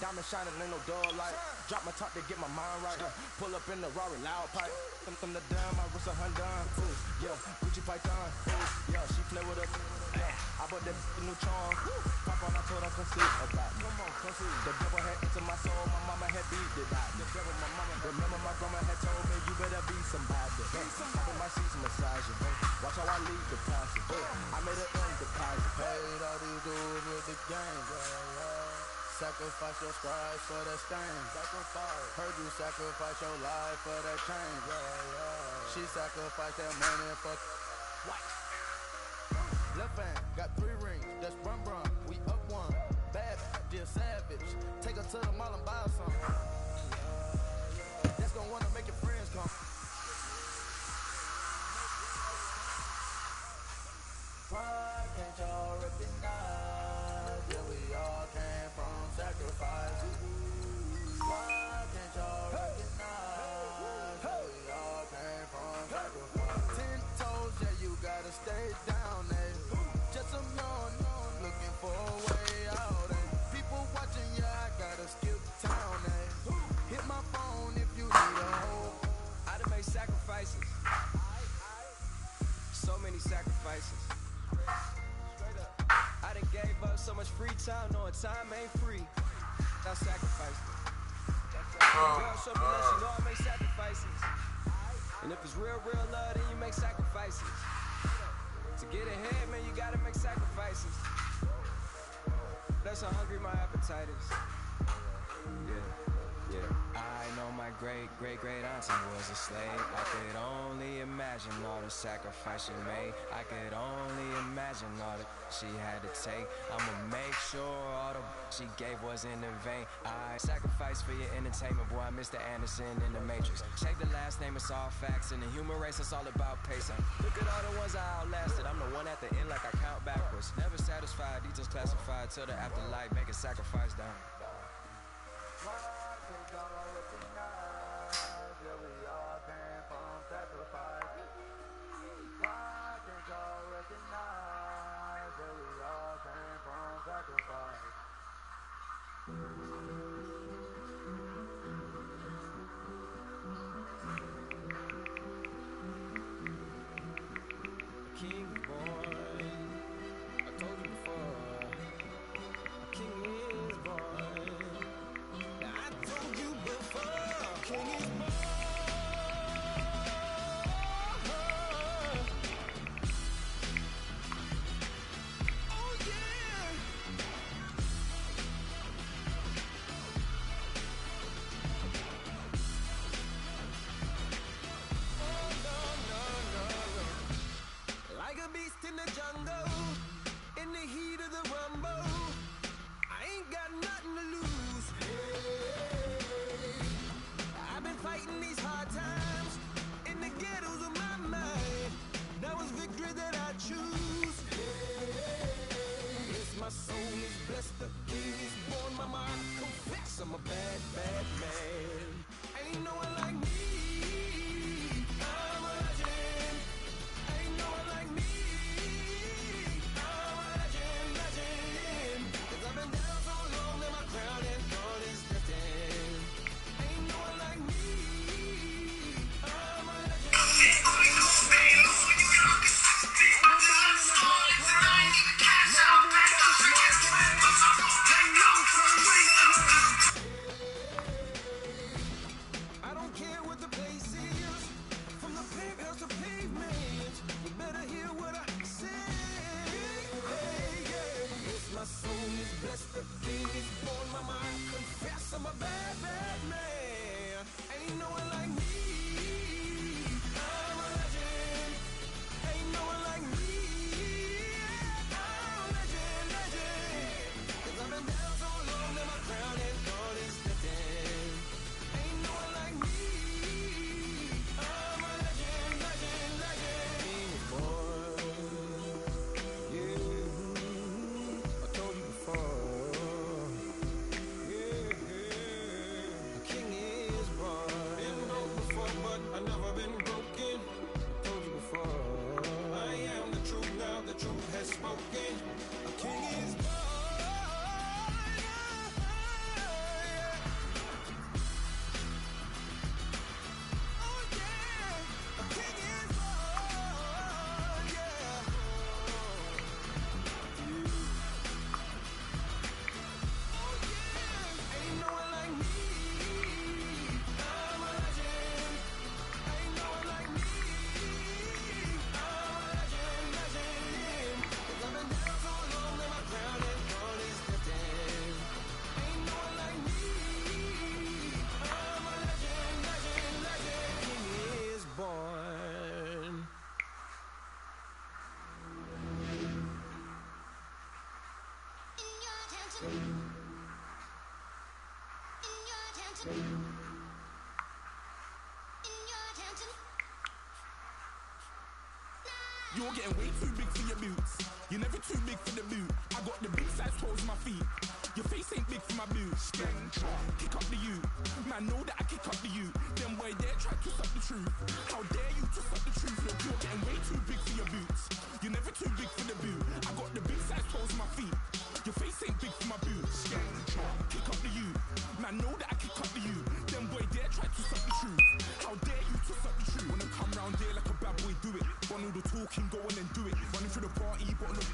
Diamond shining, ain't no dull light. Drop my top to get my mind right. Pull up in the Rari loud pipe. From the down, my wrist a Hyundai. Yeah, Gucci Python. Yeah, she play with us. Yeah, I bought that new charm. Pop on, I told her come see about. Come on, come see. The devil had into my soul. My mama had beat it. The devil, my mama. Remember my grandma had told me you better be somebody. Hop in my seats, massaging. Watch how I leave the passage. I made it in deposit. Paid all these dudes with the gang. Sacrifice your strides for that stain. Sacrifice. Heard you sacrifice your life for that change. She sacrificed that money for what? Left hand got 3 rings. That's brum brum. We up one. Bad, dear savage. Take her to the mall and buy her some. That's gonna wanna make your friends come. Why can't y'all recognize that we all came from sacrifice? Why can't y'all recognize that we all came from sacrifice? 10 toes, yeah, you gotta stay down there. Just some young, looking for a way out. People watching, yeah, I gotta skip town. Hit my phone if you need a hoe. I done made sacrifices. So many sacrifices. I done gave up so much free time, knowing time ain't free. I sacrificed it. Girl, show me love, she know I make sacrifices. And if it's real love, then you make sacrifices. To get ahead, man, you gotta make sacrifices. That's how hungry my appetite is. Yeah. I know my great auntie was a slave. I could only imagine all the sacrifice she made. I could only imagine all that she had to take. I'ma make sure all the she gave wasn't in vain. I sacrifice for your entertainment, boy. I'm Mr. Anderson in the Matrix. Check the last name, it's all facts. In the human race, it's all about pacing. Look at all the ones I outlasted. I'm the one at the end, like I count backwards. Never satisfied, details classified till the afterlife. Make a sacrifice down. King is born. I told you before. King is born. I told you before. King is born. Oh yeah. Like a beast in the jungle, in the heat of the rumble, I ain't got nothing to lose. Hey, I've been fighting these hard times in the ghettos of my mind. Now it's victory that I choose. Hey, yes, my soul is blessed, the king is born. Mama, I confess I'm a bad man. Ain't no one like me. I'm a legend. Ain't no one like me. I'm a legend. 'Cause I've been down so long that my crown and gold is drifting. Ain't no one like me. I'm a legend. I don't care what the place is, from the penthouse to pavement. You better hear what I say. Hey, yeah. Yes, my soul is blessed, the king is born. Mama, I confess I'm a bad man. Ain't no one like me. I'm a legend. Ain't no one like me. I'm a legend. 'Cause I've been down so long that my crown and gold is lifting. Ain't no one like me. I'm a legend. King is born. Yeah, I told you before. You're getting way too big for your boots. You're never too big for the boot. I got the big size toes on my feet. Your face ain't big for my boots. Kick up the you. Man, know that I kick up the you. Them boy there try to twist up the truth. How dare you twist up the truth? Look, you're getting way too big for your boots. You're never too big for the boot. I got the big size toes on my feet. Your face ain't big for my boots. Kick up the you. Man, know that I kick up the you. Them boy there try to twist up the truth. How dare you twist up the truth? Wanna come round there like a bad boy, do it. Want all the talking, go on and do it. Running through the party, bottle of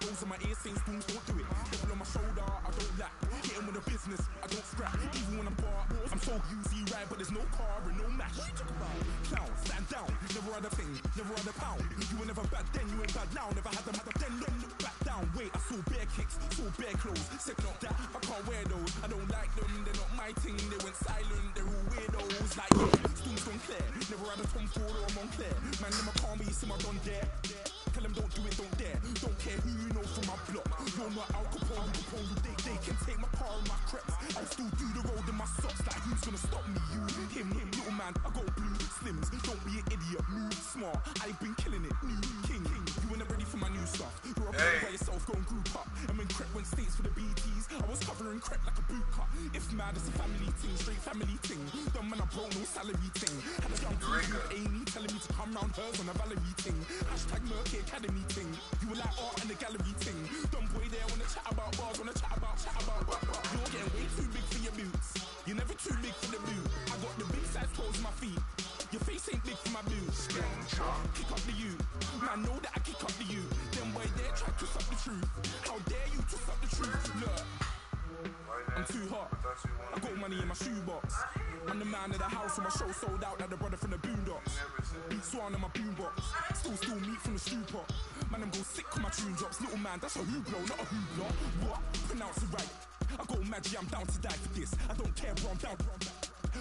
rose in my ear saying spoons, don't do it. Devil on my shoulder, I don't lack. Hitting with the business, I don't scrap. Even when I'm bar, I'm so easy right, but there's no car and no match. What you talk about? Clown, stand down, never had a thing, never had a pound. You were never bad then, you ain't bad now. Never had them then, look back down. Wait, I saw bare kicks, saw bare clothes. Said not that, I can't wear those. I don't like them, they're not my thing. They went silent, they're all weirdos. Like yeah, Stones don't clear. Never had a Tom Ford or a Montclair. Man, never call me, you see my don dare. Tell them don't do it, don't dare. Don't care who you know from my block. You're not Al Capone, they can take my car and my creps. I'll still do the road in my socks. Like who's gonna stop me? You, him, little man. I got blue slims. Don't be an idiot, move smart. I've been killing it, new king. You were never ready for my new stuff. You're up by yourself, go and group up. And when Crep went states for the BTs, I was covering Crep like a boot cut. If mad, it's a family thing, straight family thing. Dumb man, I broke no salary thing. Had a young kid with Amy telling me to come round hers on a Valerie thing. Hashtag Murky Academy thing. You were like art and the gallery thing. Dumb boy there wanna chat about bars, wanna chat about. You're getting way too big for your boots. You're never too big for the boot. I got the big size toes on my feet. Your face ain't big for my boots. Kick up the you. Man, know that I kick up the you. Them boy there try to twist up the truth. How dare you twist up the truth? Look, I'm too hot. I got money in my shoebox. I'm the man of the house when my show sold out like the brother from the Boondocks. Beat Swan in my boombox. Still meat from the stew pot. Man, I'm go sick on my tune drops. Little man, that's a hooplo, not a hoopla. What? Pronounce it right. I got magic, I'm down to die for this. I don't care, bro, I'm down.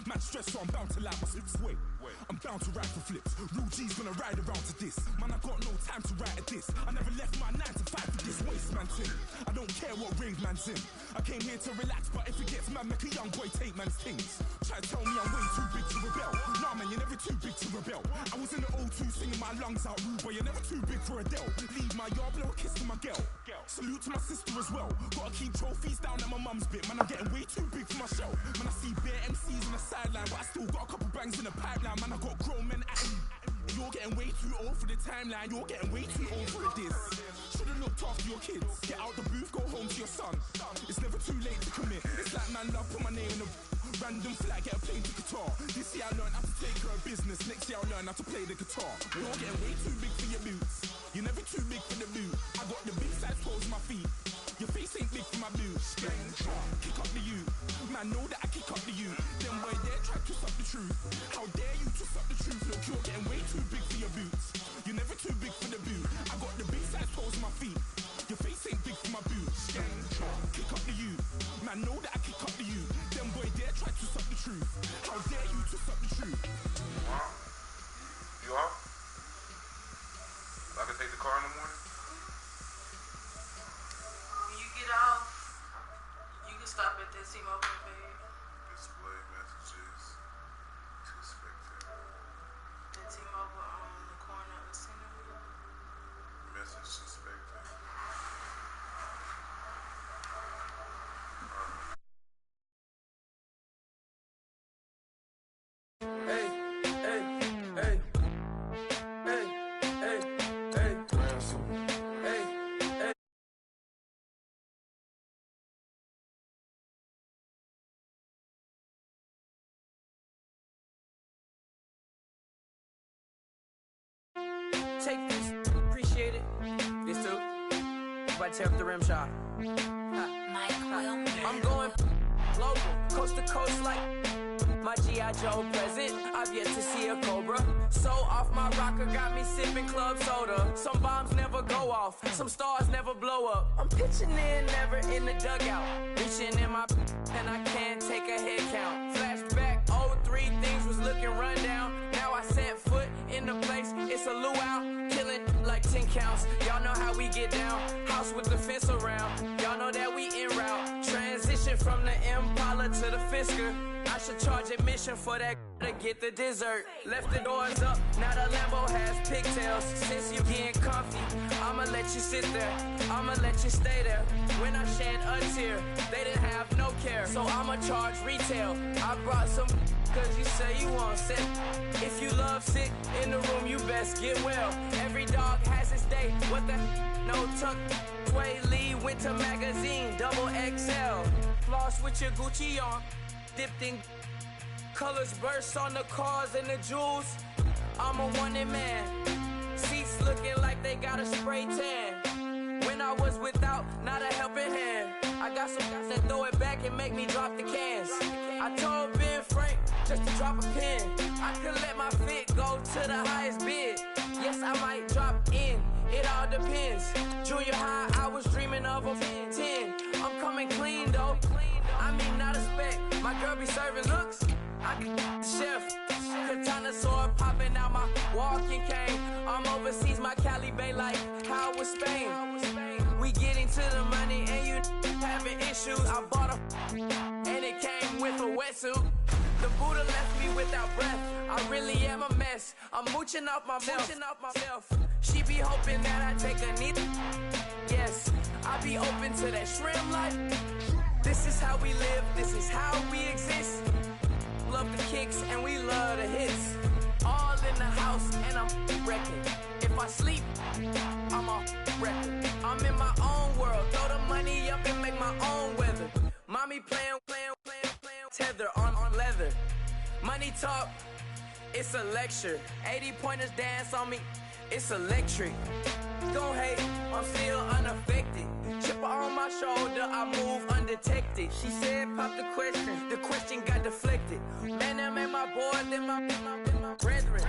Man stressed, so I'm bound to lie my slips. Wait, I'm bound to ride for flips. Real G's gonna ride around to this. Man, I got no time to write at this. I never left my 9 to 5 for this waste man thing. I don't care what rave man's in. I came here to relax, but if it gets mad, make a young boy take man's things. Try to tell me I'm way too big to rebel. Nah man, you're never too big to rebel. I was in the O2 singing my lungs out rude, but you're never too big for Adele. Leave my yard, blow a kiss to my girl. Salute to my sister as well. Gotta keep trophies down at my mum's bit. Man, I'm getting way too big for myself. Man, I see bare MCs on the sideline, but I still got a couple bangs in the pipeline. Man, I got grown men at me. You're getting way too old for the timeline. You're getting way too old for this. Should've looked after your kids. Get out the booth, go home to your son. It's never too late to commit. It's like man love, put my name in a random flag, get a plane to guitar. This year I learned how to take care of business. Next year I'll learn how to play the guitar. You're getting way too big for your boots. You're never too big for the boot. I got the big size toes on my feet. Your face ain't big for my boots. Kick up the you. Man, know that I kick up the you. Them boy there try to twist up the truth. How dare you twist up the truth? Look, you're getting way too big for your boots. You're never too big for the boot. I got the big size toes on my feet. Your face ain't big for my boots. Kick up the you. Man, know that I kick up the you. Them boy there try to twist up the truth. How dare you twist up the truth? You off? I can take the car in the morning? When you get off, you can stop at the T-Mobile, babe. Display messages to spectator. The T-Mobile on the corner of Centerville. Message to spectator. Take this, appreciate it. This too. But tear up the rim shot. I'm going global, coast to coast like my G.I. Joe present. I've yet to see a Cobra. So off my rocker, got me sipping club soda. Some bombs never go off, some stars never blow up. I'm pitching in, never in the dugout. Reaching in my and I can't take a head count. Flashback, 03, things was looking rundown. Now I set foot in the place, it's a luau. Killing like 10 counts, y'all know how we get down. House with the fence around, y'all know that we en route. Transition from the Impala to the Fisker. I should charge admission for that to get the dessert. Left the doors up, now the Lambo has pigtails. Since you getting comfy, I'ma let you sit there, I'ma let you stay there. When I shed a tear, they didn't have no care, so I'ma charge retail. I brought some cause you say you want sick. If you love sick in the room, you best get well. Every dog has its day, what the no tuck. Sway Lee, Winter Magazine, double XL. Floss with your Gucci on, dipped in colors burst on the cars and the jewels. I'm a wanted man. Seats looking like they got a spray tan. When I was without, not a helping hand. I got some guys that throw it back and make me drop the cans. I told Ben Frank just to drop a pin. I could let my fit go to the highest bid. Yes, I might drop in. It all depends. Junior high, I was dreaming of a 10. I'm coming clean though. I mean, not a spec. My girl be serving looks. I can the chef. Katana sword popping out my walking cane. I'm overseas, my Cali Bay life. How was Spain? We getting to the money and you having issues. I bought a and it came with a wetsuit. The Buddha left me without breath. I really am a mess. I'm mooching off myself. She be hoping that I take a knee. Yes, I be open to that shrimp life. This is how we live. This is how we exist. Love the kicks and we love the hits. All in the house and I'm wrecking. If I sleep, I'm off record. I'm in my own world. Throw the money up and make my own weather. Mommy playing tether on leather. Money talk, it's a lecture. 80 pointers dance on me, it's electric. Don't hate, I'm still unaffected. Chipper on my shoulder, I move undetected. She said pop the question got deflected. Man, that made my boy, then my brethren.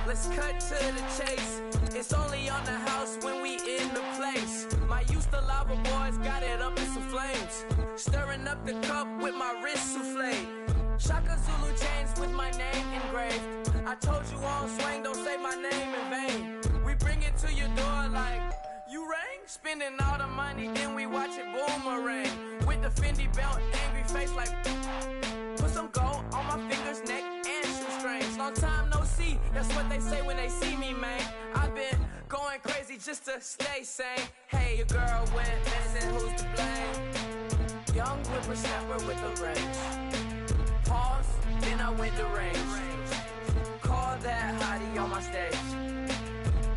Let's cut to the chase. It's only on the house when we in the place. My used to lava boys got it up in some flames. Stirring up the cup with my wrist souffle. Shaka Zulu chains with my name engraved. I told you on swing, don't say my name in vain. We bring it to your door like, you rang? Spending all the money, then we watch it boomerang. With the Fendi belt, angry face like, put some gold on my fingers, neck, and shoestrings. Long time no see, that's what they say when they see me, man. I've been going crazy just to stay sane. Hey, your girl went missing, who's to blame? Young whippersnapper with a range. Pause, then I went to range. Call that hottie on my stage.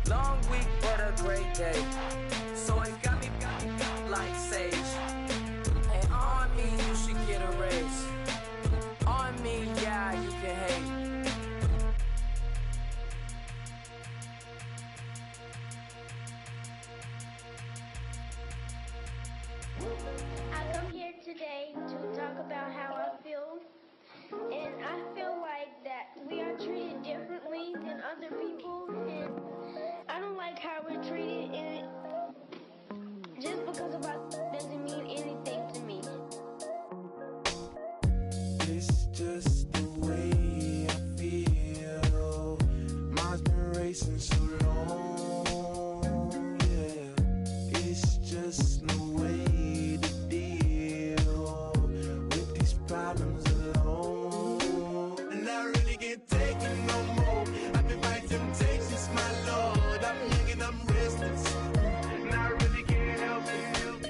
Long week, but a great day. So it got me like sage. And on me, you should get a raise. On me, yeah, you can hate. I come here today to talk about how I feel. And I feel like that we are treated differently than other people, and I don't like how we're treated, and just because of us doesn't mean anything to me. It's just the way I feel. Mine's been racing so long, yeah. It's just no way to deal with these problems alone. Can't take it no more. I've been fighting temptations, my lord. I'm young and I'm restless, and I really can't help it.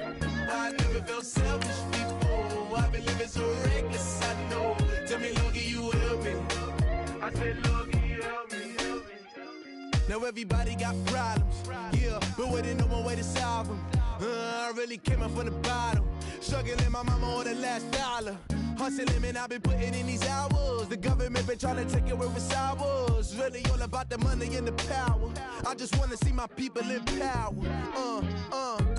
I never felt selfish before. I've been living so reckless, I know. Tell me, Lord, can you help me? I said, Lord, can you help me? Now everybody got problems, yeah, but waiting no one way to solve them. I really came up from the bottom, struggling my mama on the last dollar. Hustling, man, I've been putting in these hours. The government been trying to take away with sours. Really all about the money and the power. I just wanna see my people in power.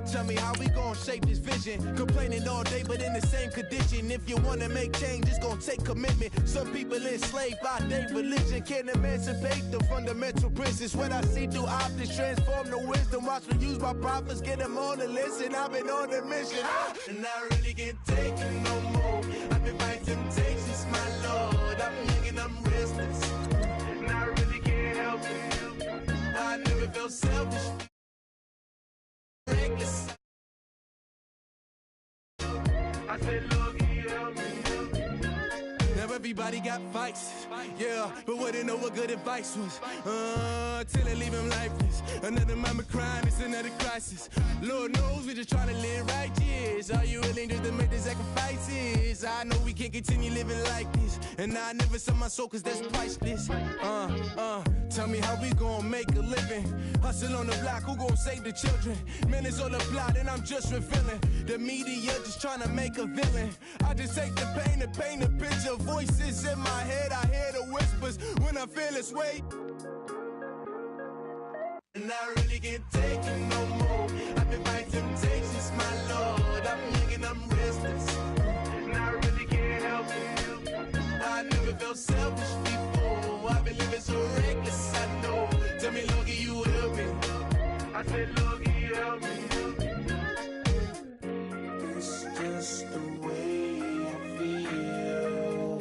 Tell me how we gon' shape this vision. Complaining all day, but in the same condition. If you wanna make change, it's gon' take commitment. Some people enslaved by their religion can't emancipate the fundamental principles. What I see through optics transform the wisdom. Watch me use my prophets, get them on the list, and I've been on a mission. And I really can't take it no more. I've been fighting temptations, my lord. I'm young and I'm restless, and I really can't help it. I never felt selfish, reckless. I said, Lord, can you help me? everybody got fights. Yeah, but wouldn't know what good advice was. Till they leave him lifeless. Another mama crying, it's another crisis. Lord knows we just trying to live righteous. Are you willing just to make the sacrifices? I know we can't continue living like this. And I never sell my soul cause that's priceless. Tell me how we gon' make a living. Hustle on the block, who gon' save the children? Man, it's all a plot and I'm just revealing. The media just trying to make a villain. I just take the pain to paint a picture. Voices in my head, I hear the whispers when I feel this way. And I really can't take it no more. I've been fighting temptations, my lord. I'm young and I'm restless. And I really can't help it. I never felt selfish before. I've been living so reckless, I know. Tell me, Lord, can you help me? I said, Lord, can you help me? It's just the way I feel.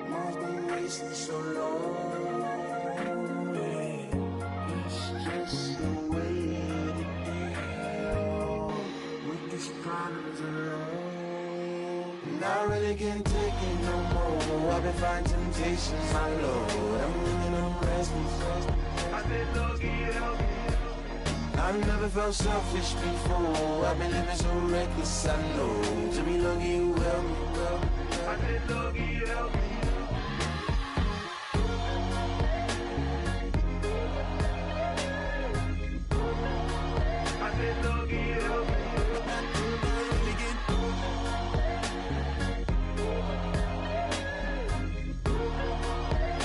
Mom's been wasting so long. It's just the way it deal with these problems alone. And I really can't take it no more. I've been fighting temptations, my Lord. I'm living on restless. I said, Lord, can you help me? I've never felt selfish before. I've been living so reckless, I know. To me, Lord, you help me. I said, Lord, you help me. I said, Lord, you help me.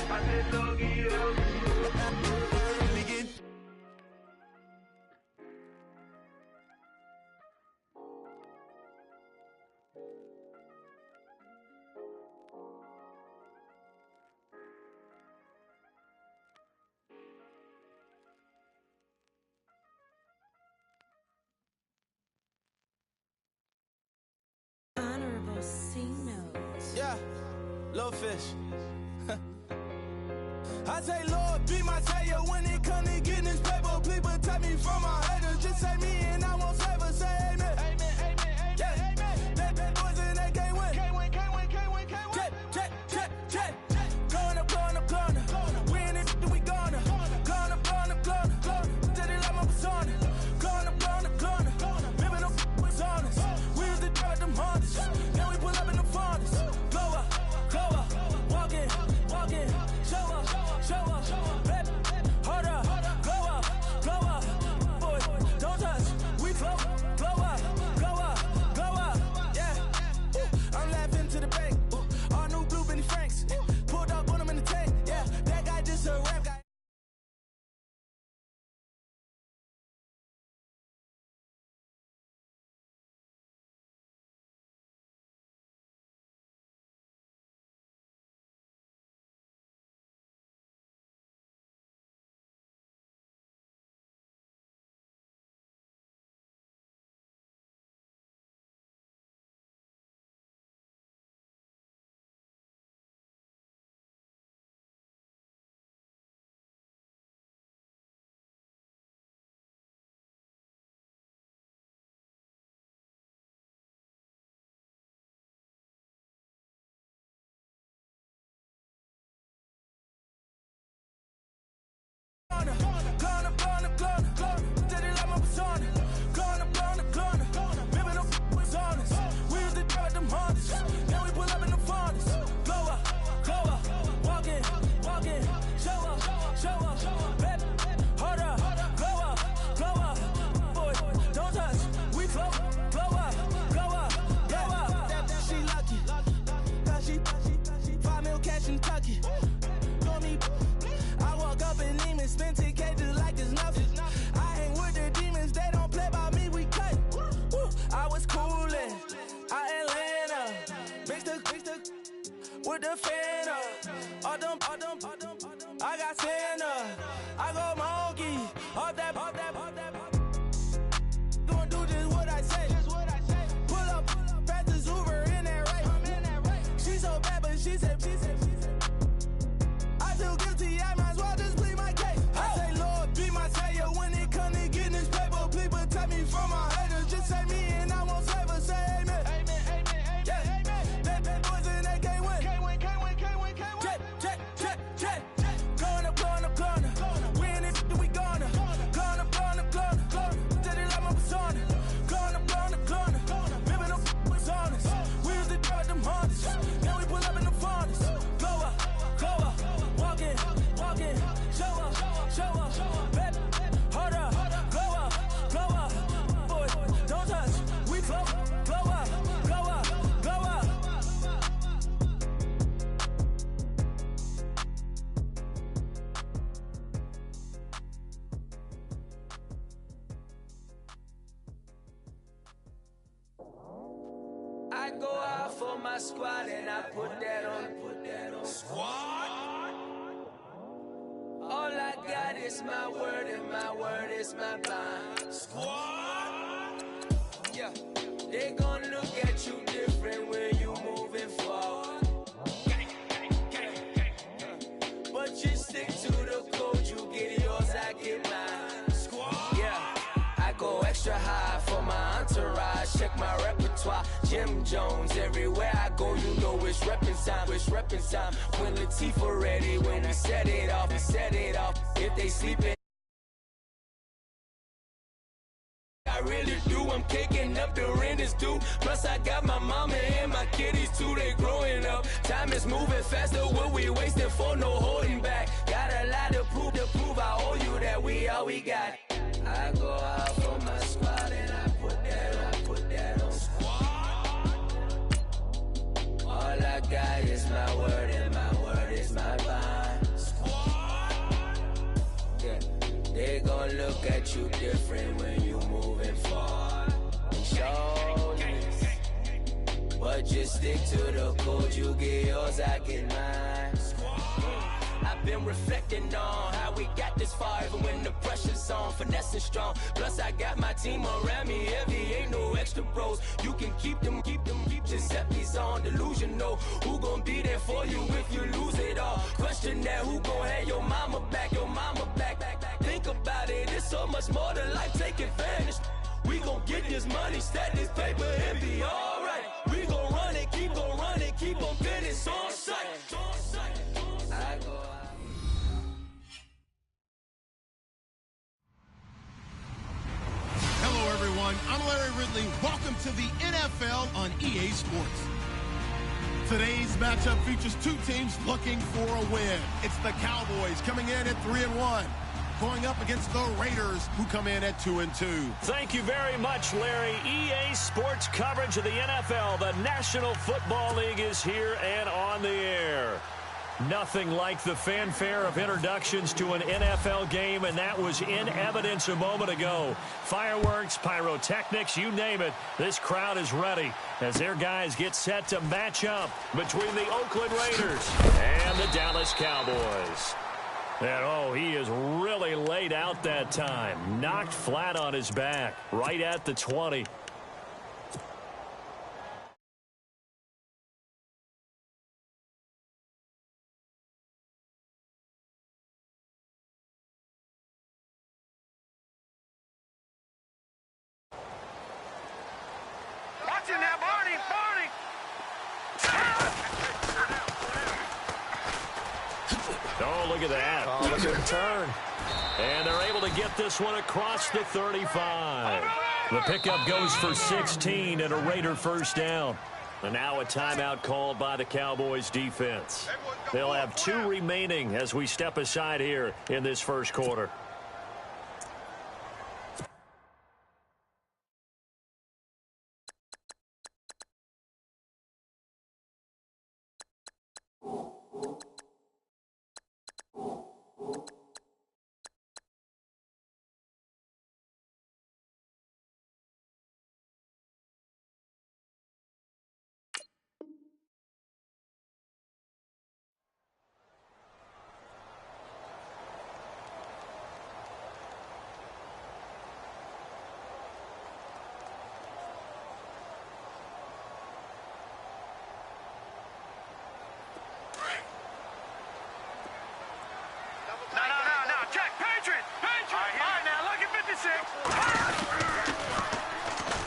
I said, Lord, you help me. Honorable C notes. Yeah, little fish. I say, Lord, be my savior when it come to getting this paper. Please protect me from my haters. Just say me and I won't ever say amen. Amen, amen, amen, yeah. Amen. That boys and they can't win. Can't win, can't win, can't win, can't win. Jet. Going up. We in it, we gonna. Going up. Did it like my persona. Going up. Living no was honest. We used to drive them Hondas. Now we pull up in the Fondas. Glow up. Walk in. Show up. Baby, hold up. Glow up. Boy, don't touch. We flow. Glow up. Yeah. I'm laughing to the bank. All new blue Benny Franks. Pulled up on him in the tank. Yeah, that guy just a rap guy. Gonna. Did it like my persona. Gonna. Living no was honest. We used to drive them Hondas. Now we pull up in the Fondas. Glow up. Walk in. Show up. Baby, hold up. Glow up. Boy, don't touch. We flow. Glow up. She lucky. Cause she 5 mil cash in Kentucky. Know me. I walk up in demons, spend 10K just like it's nothing. I hang with the demons, they don't play by me, we cut. I was coolin', out Atlanta, mixed with the Fanta. All them, I got Santa, I go monkey, all that. Gonna do just what I say. Pull up, fast as Uber in that race. She so bad, but she said. I feel guilty, I might as well just plead my case. I say, Lord, be my savior when it come to getting this paper. Please protect me from my haters. Just say me and I won't ever say amen. Amen, yeah. That boys and they can't win. Can't win. go out for my squad and I put that on. Squad. All I got is my word and my word is my bond. Squad. Yeah, they gon' look at you different when you moving forward. But you stick to the code, you get yours, I get mine. Squad. Yeah, I go extra high for my entourage. Check my repertoire, Jim Jones. Everywhere I go, you know it's reppin' time. It's reppin' time. When Latifah ready, when we set it off, we set it off. If they sleepin', I really do. I'm kicking up the rent is due. Plus I got my mama and my kiddies too. They growing up. Time is moving faster. What we wasting for? No holding back. Got a lot to prove. I owe you that we all we got. I go out for my squad and I put that on. Squad. All I got is my word and my word is my bond. Squad. Yeah, they gon' look at you different when you moving forward. Show this, but just stick to the code. You get yours, I get mine. I've been reflecting on how we got this far, even when the pressure's on, finessing strong. Plus I got my team around me heavy, ain't no extra bros. You can keep them. Giuseppe's on delusional. Who gon' be there for you if you lose it all? Question that, who gon' have your mama back? Think about it, it's so much more to life, take advantage. We gon' get this money, stack this paper, and be alright. We gon' run it, keep on finish on sight. I go out. Hello, everyone. I'm Larry Ridley. Welcome to the NFL on EA Sports. Today's matchup features two teams looking for a win. It's the Cowboys coming in at 3-1, going up against the Raiders, who come in at 2-2. Thank you very much, Larry. EA Sports coverage of the NFL. The National Football League is here and on the air. Nothing like the fanfare of introductions to an NFL game, and that was in evidence a moment ago. Fireworks, pyrotechnics, you name it. This crowd is ready as their guys get set to match up between the Oakland Raiders and the Dallas Cowboys. And, he is really laid out that time. Knocked flat on his back, right at the 20. Watching that, Barney! Oh, look at that. Oh, look at him turn. And they're able to get this one across the 35. The pickup goes for 16 and a Raider first down. And now a timeout called by the Cowboys defense. They'll have 2 remaining as we step aside here in this first quarter.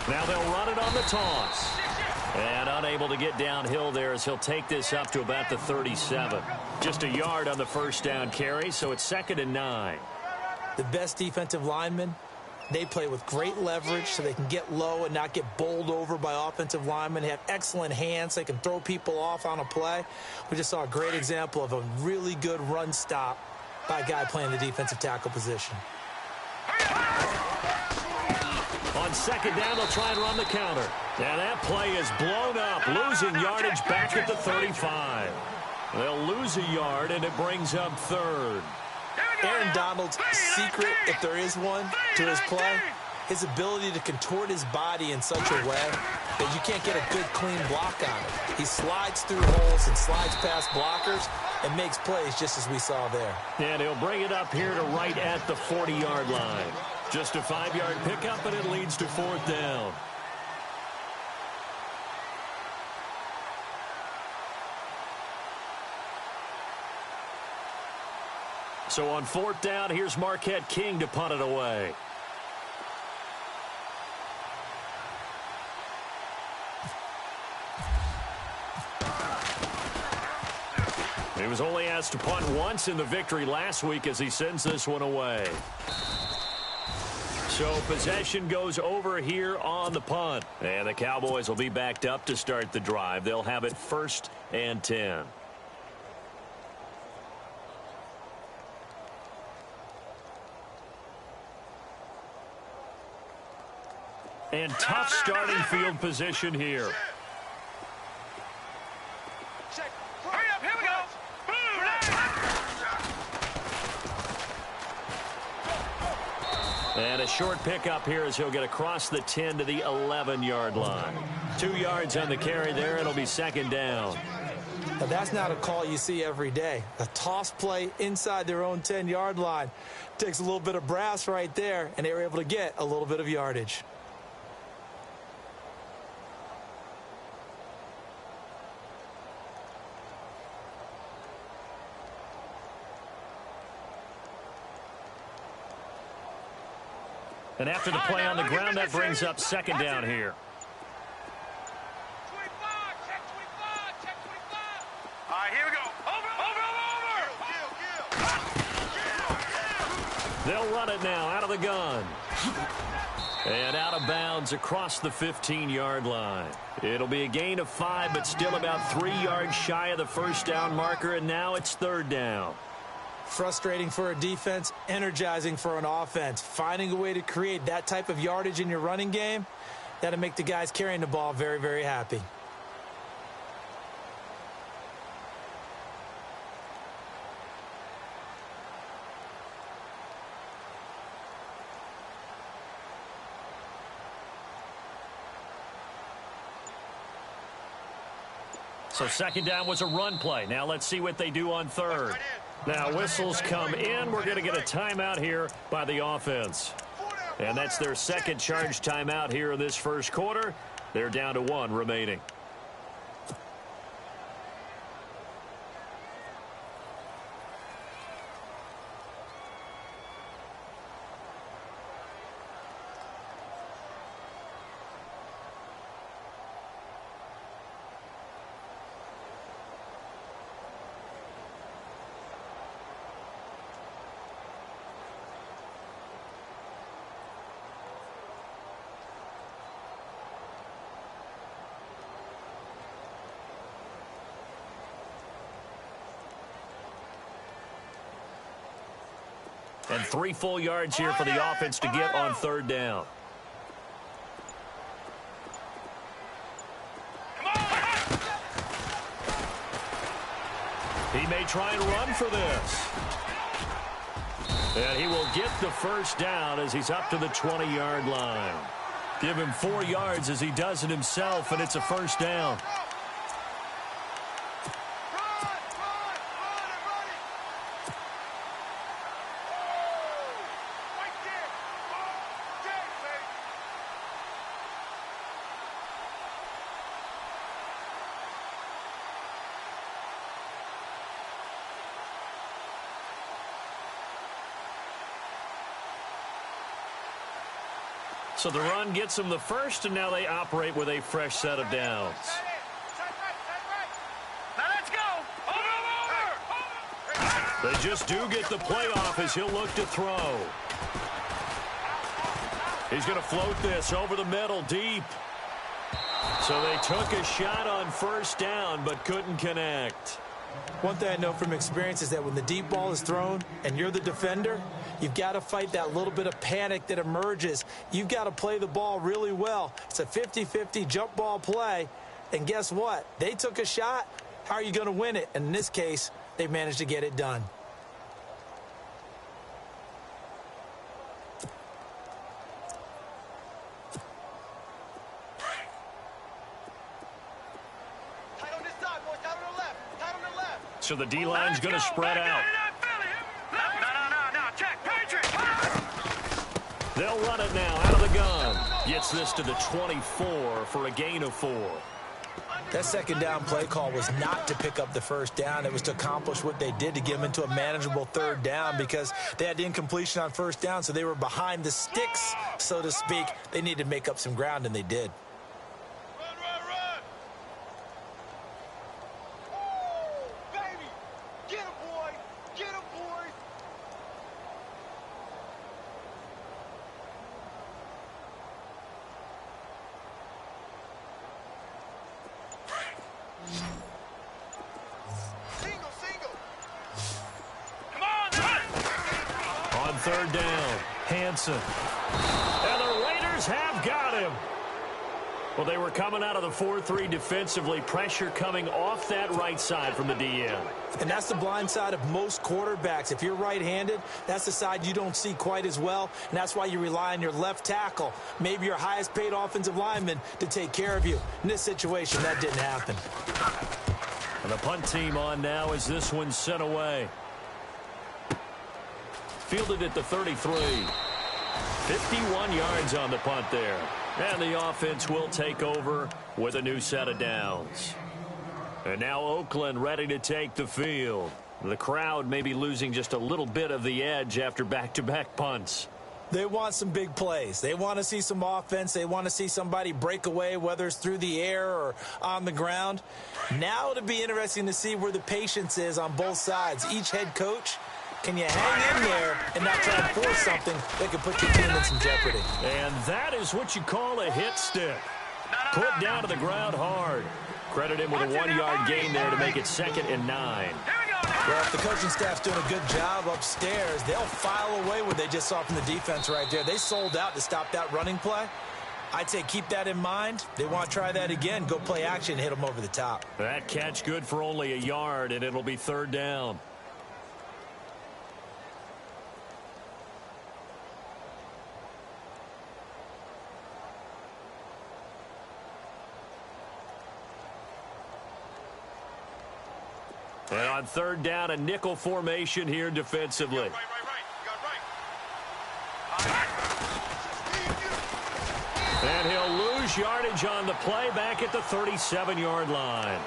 Now they'll run it on the toss. And unable to get downhill there as he'll take this up to about the 37. Just a yard on the first down carry, so it's 2nd and 9. The best defensive linemen, they play with great leverage so they can get low and not get bowled over by offensive linemen. They have excellent hands. They can throw people off on a play. We just saw a great example of a really good run stop by a guy playing the defensive tackle position. On 2nd down, they'll try and run the counter. Now that play is blown up, losing yardage back at the 35. They'll lose a yard, and it brings up 3rd. Aaron Donald's secret, if there is one, to his play his ability to contort his body in such a way that you can't get a good, clean block on him. He slides through holes and slides past blockers and makes plays just as we saw there. And he'll bring it up here to right at the 40-yard line. Just a 5-yard pickup, and it leads to 4th down. So on 4th down, here's Marquette King to punt it away. He was only asked to punt once in the victory last week as he sends this one away. So possession goes over here on the punt. And the Cowboys will be backed up to start the drive. They'll have it 1st and 10. And tough starting field position here. Hurry up, here we go. And a short pickup here as he'll get across the 10 to the 11-yard line. 2 yards on the carry there. It'll be 2nd down. Now, that's not a call you see every day. A toss play inside their own 10-yard line takes a little bit of brass right there, and they were able to get a little bit of yardage. And after the play on the ground, that brings up 2nd down here. 25, check 25, check 25. All right, here we go. Over. They'll run it now out of the gun. And out of bounds across the 15-yard line. It'll be a gain of 5, but still about 3 yards shy of the 1st down marker, and now it's 3rd down. Frustrating for a defense, energizing for an offense. Finding a way to create that type of yardage in your running game, that'll make the guys carrying the ball very, very happy. So 2nd down was a run play. Now let's see what they do on 3rd. Now whistles come in. We're going to get a timeout here by the offense. And that's their 2nd charge timeout here in this 1st quarter. They're down to 1 remaining. And 3 full yards here for the offense to get on 3rd down. He may try and run for this. And he will get the 1st down as he's up to the 20-yard line. Give him 4 yards as he does it himself, and it's a 1st down. So the run gets them the 1st, and now they operate with a fresh set of downs. Now let's go. Over. They just do get the play off as he'll look to throw. He's going to float this over the middle deep. So they took a shot on 1st down but couldn't connect. One thing I know from experience is that when the deep ball is thrown and you're the defender, you've got to fight that little bit of panic that emerges. You've got to play the ball really well. It's a 50-50 jump ball play. And guess what? They took a shot. How are you going to win it? And in this case, they managed to get it done. So the D-line's going to spread out. They'll run it now out of the gun. Gets this to the 24 for a gain of 4. That second down play call was not to pick up the first down. It was to accomplish what they did to get them into a manageable third down because they had the incompletion on first down, so they were behind the sticks, so to speak. They needed to make up some ground, and they did. Third down, Hansen. And the Raiders have got him. Well, they were coming out of the 4-3 defensively. Pressure coming off that right side from the DN. And that's the blind side of most quarterbacks. If you're right-handed, that's the side you don't see quite as well. And that's why you rely on your left tackle, maybe your highest-paid offensive lineman, to take care of you. In this situation, that didn't happen. And the punt team on now as this one's sent away. Fielded at the 33. 51 yards on the punt there. And the offense will take over with a new set of downs. And now Oakland ready to take the field. The crowd may be losing just a little bit of the edge after back-to-back punts. They want some big plays. They want to see some offense. They want to see somebody break away, whether it's through the air or on the ground. Now it'll be interesting to see where the patience is on both sides. Each head coach, can you hang in there and not try to force something that could put your team in some jeopardy? And that is what you call a hit stick. Put down to the ground hard. Credit him with a 1-yard gain there to make it 2nd and 9. Well, if the coaching staff's doing a good job upstairs, they'll file away what they just saw from the defense right there. They sold out to stop that running play. I'd say keep that in mind. They want to try that again. Go play action, hit them over the top. That catch good for only a yard, and it'll be 3rd down. And on 3rd down, a nickel formation here defensively. And he'll lose yardage on the play back at the 37-yard line.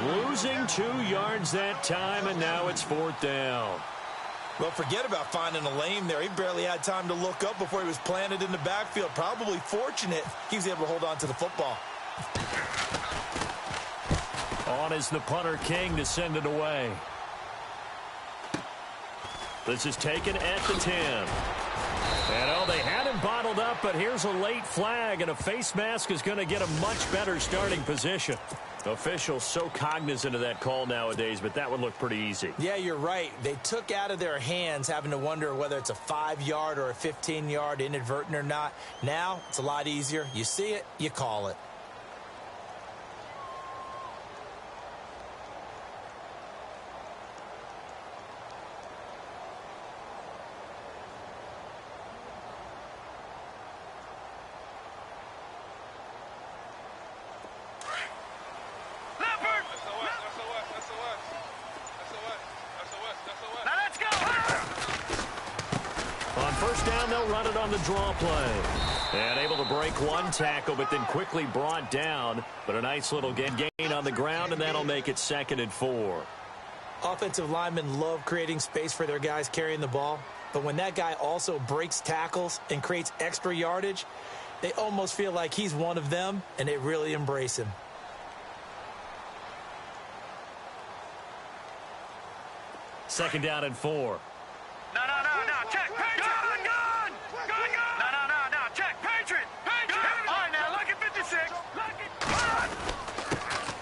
Losing 2 yards that time, and now it's 4th down. Well, forget about finding a lane there. He barely had time to look up before he was planted in the backfield. Probably fortunate he was able to hold on to the football. On is the punter King to send it away. This is taken at the 10. And oh, they had him bottled up, but here's a late flag, and a face mask is going to get a much better starting position. Officials so cognizant of that call nowadays, but that one looked pretty easy. Yeah, you're right. They took out of their hands having to wonder whether it's a 5-yard or a 15-yard inadvertent or not. Now it's a lot easier. You see it, you call it. Run it on the draw play. And able to break one tackle, but then quickly brought down. But a nice little gain on the ground, and that'll make it 2nd and 4. Offensive linemen love creating space for their guys carrying the ball. But when that guy also breaks tackles and creates extra yardage, they almost feel like he's one of them, and they really embrace him. Second down and 4. No, check, Patriot! Gun! No, check, Patriot! All right, now, look at 56.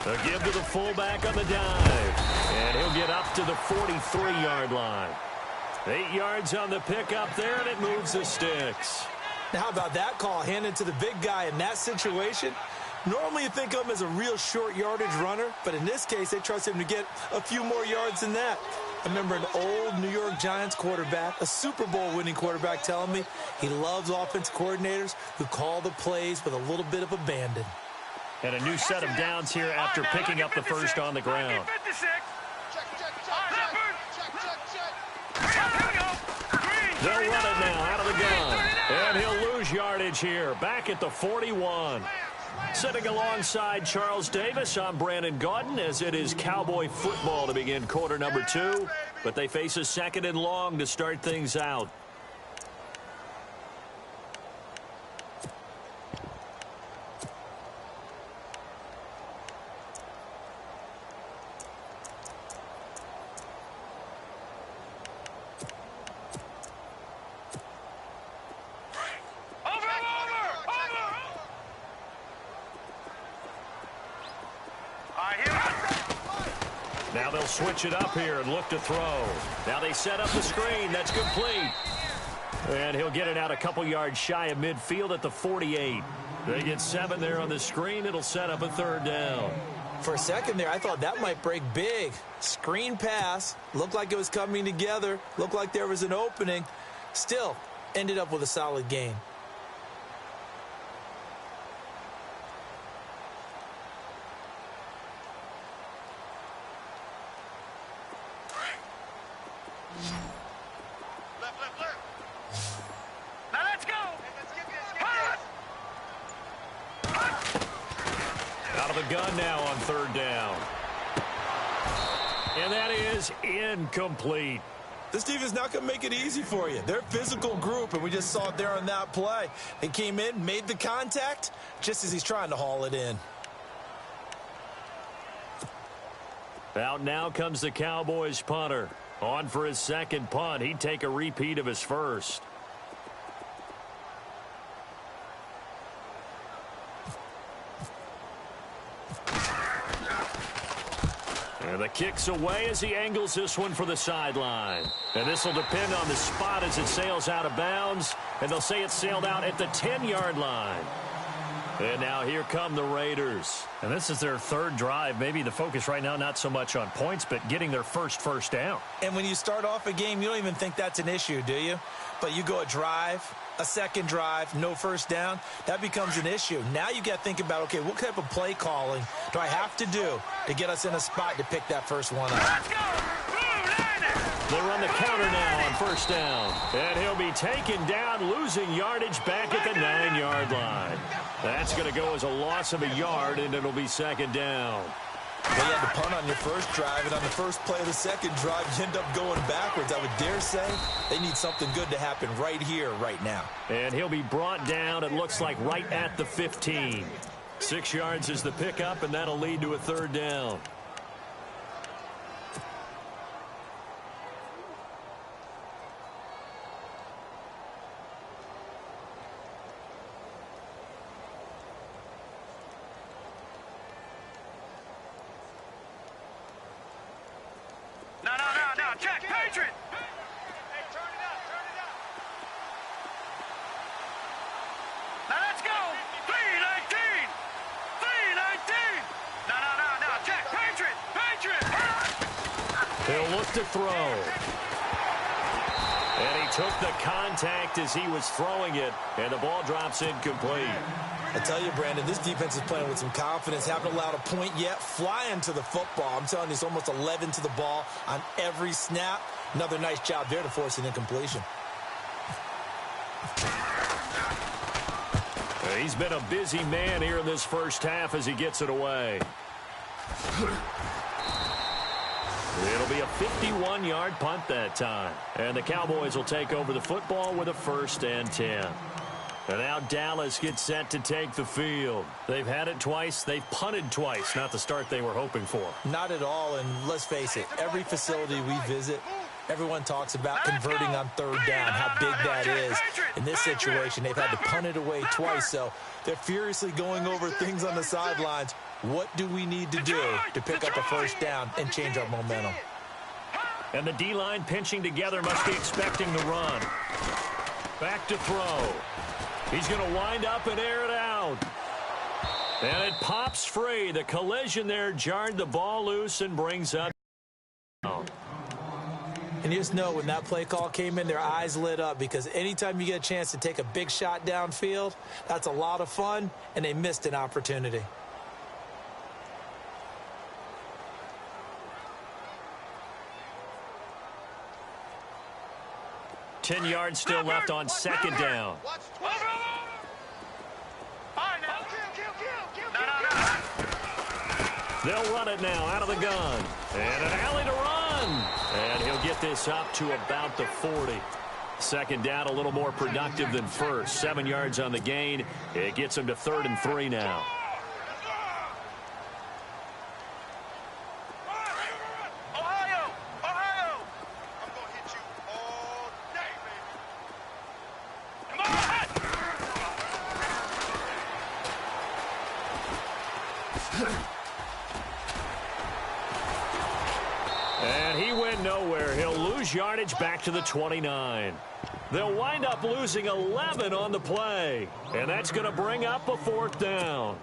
A give to the fullback on the dive. And he'll get up to the 43-yard line. 8 yards on the pickup there, and it moves the sticks. Now, how about that call handed to the big guy in that situation? Normally you think of him as a real short yardage runner, but in this case, they trust him to get a few more yards than that. I remember an old New York Giants quarterback, a Super Bowl winning quarterback, telling me he loves offense coordinators who call the plays with a little bit of abandon. And a new set of downs here after picking up the first on the ground. gun. And he'll lose yardage here. Back at the 41. Sitting alongside Charles Davis, I'm Brandon Gaudin, as it is Cowboy football to begin quarter number 2. But they face a 2nd and long to start things out. Now they'll switch it up here and look to throw. Now they set up the screen. That's complete. And he'll get it out a couple yards shy of midfield at the 48. They get 7 there on the screen. It'll set up a 3rd down. For a second there, I thought that might break big. Screen pass. Looked like it was coming together. Looked like there was an opening. Still, ended up with a solid gain. Gun now on 3rd down. And that is incomplete. This defense not going to make it easy for you. They're a physical group, and we just saw it there on that play. They came in, made the contact, just as he's trying to haul it in. Out now comes the Cowboys punter. On for his 2nd punt. He'd take a repeat of his 1st. And the kick's away as he angles this one for the sideline. And this will depend on the spot as it sails out of bounds. And they'll say it sailed out at the 10-yard line. And now here come the Raiders. And this is their 3rd drive. Maybe the focus right now not so much on points, but getting their first down. And when you start off a game, you don't even think that's an issue, do you? But you go a drive, a 2nd drive, no 1st down, that becomes an issue. Now you got to think about, okay, what type of play calling do I have to do to get us in a spot to pick that first one up? Let's go! They run the counter now on 1st down. And he'll be taken down, losing yardage back at the 9-yard line. That's going to go as a loss of a yard, and it'll be 2nd down. Well, you had to punt on your 1st drive, and on the first play of the 2nd drive, you end up going backwards. I would dare say they need something good to happen right here, right now. And he'll be brought down, it looks like, right at the 15. 6 yards is the pickup, and that'll lead to a 3rd down. No, check, Patriot! Hey, turn it up. Now let's go! 319! No, check, Patriot! He'll look to throw. And he took the contact as he was throwing it, and the ball drops incomplete. I tell you, Brandon, this defense is playing with some confidence. Haven't allowed a point yet. Flying to the football. I'm telling you, it's almost 11 to the ball on every snap. Another nice job there to force an incompletion. He's been a busy man here in this 1st half as he gets it away. It'll be a 51-yard punt that time. And the Cowboys will take over the football with a 1st and 10. And now Dallas gets set to take the field. They've had it twice. They've punted twice. Not the start they were hoping for. Not at all, and let's face it, every facility we visit, everyone talks about converting on 3rd down, how big that is. In this situation, they've had to punt it away twice, so they're furiously going over things on the sidelines. What do we need to do to pick up a 1st down and change our momentum? And the D-line pinching together must be expecting the run. Back to throw. He's going to wind up and air it out. And it pops free. The collision there jarred the ball loose and brings up. And you just know when that play call came in, their eyes lit up, because anytime you get a chance to take a big shot downfield, that's a lot of fun, and they missed an opportunity. 10 yards still left on second down. They'll run it now out of the gun. And an alley to run. And he'll get this up to about the 40. Second down a little more productive than first. 7 yards on the gain. It gets him to 3rd and 3 now. And he went nowhere. He'll lose yardage back to the 29. They'll wind up losing 11 on the play. And that's going to bring up a 4th down.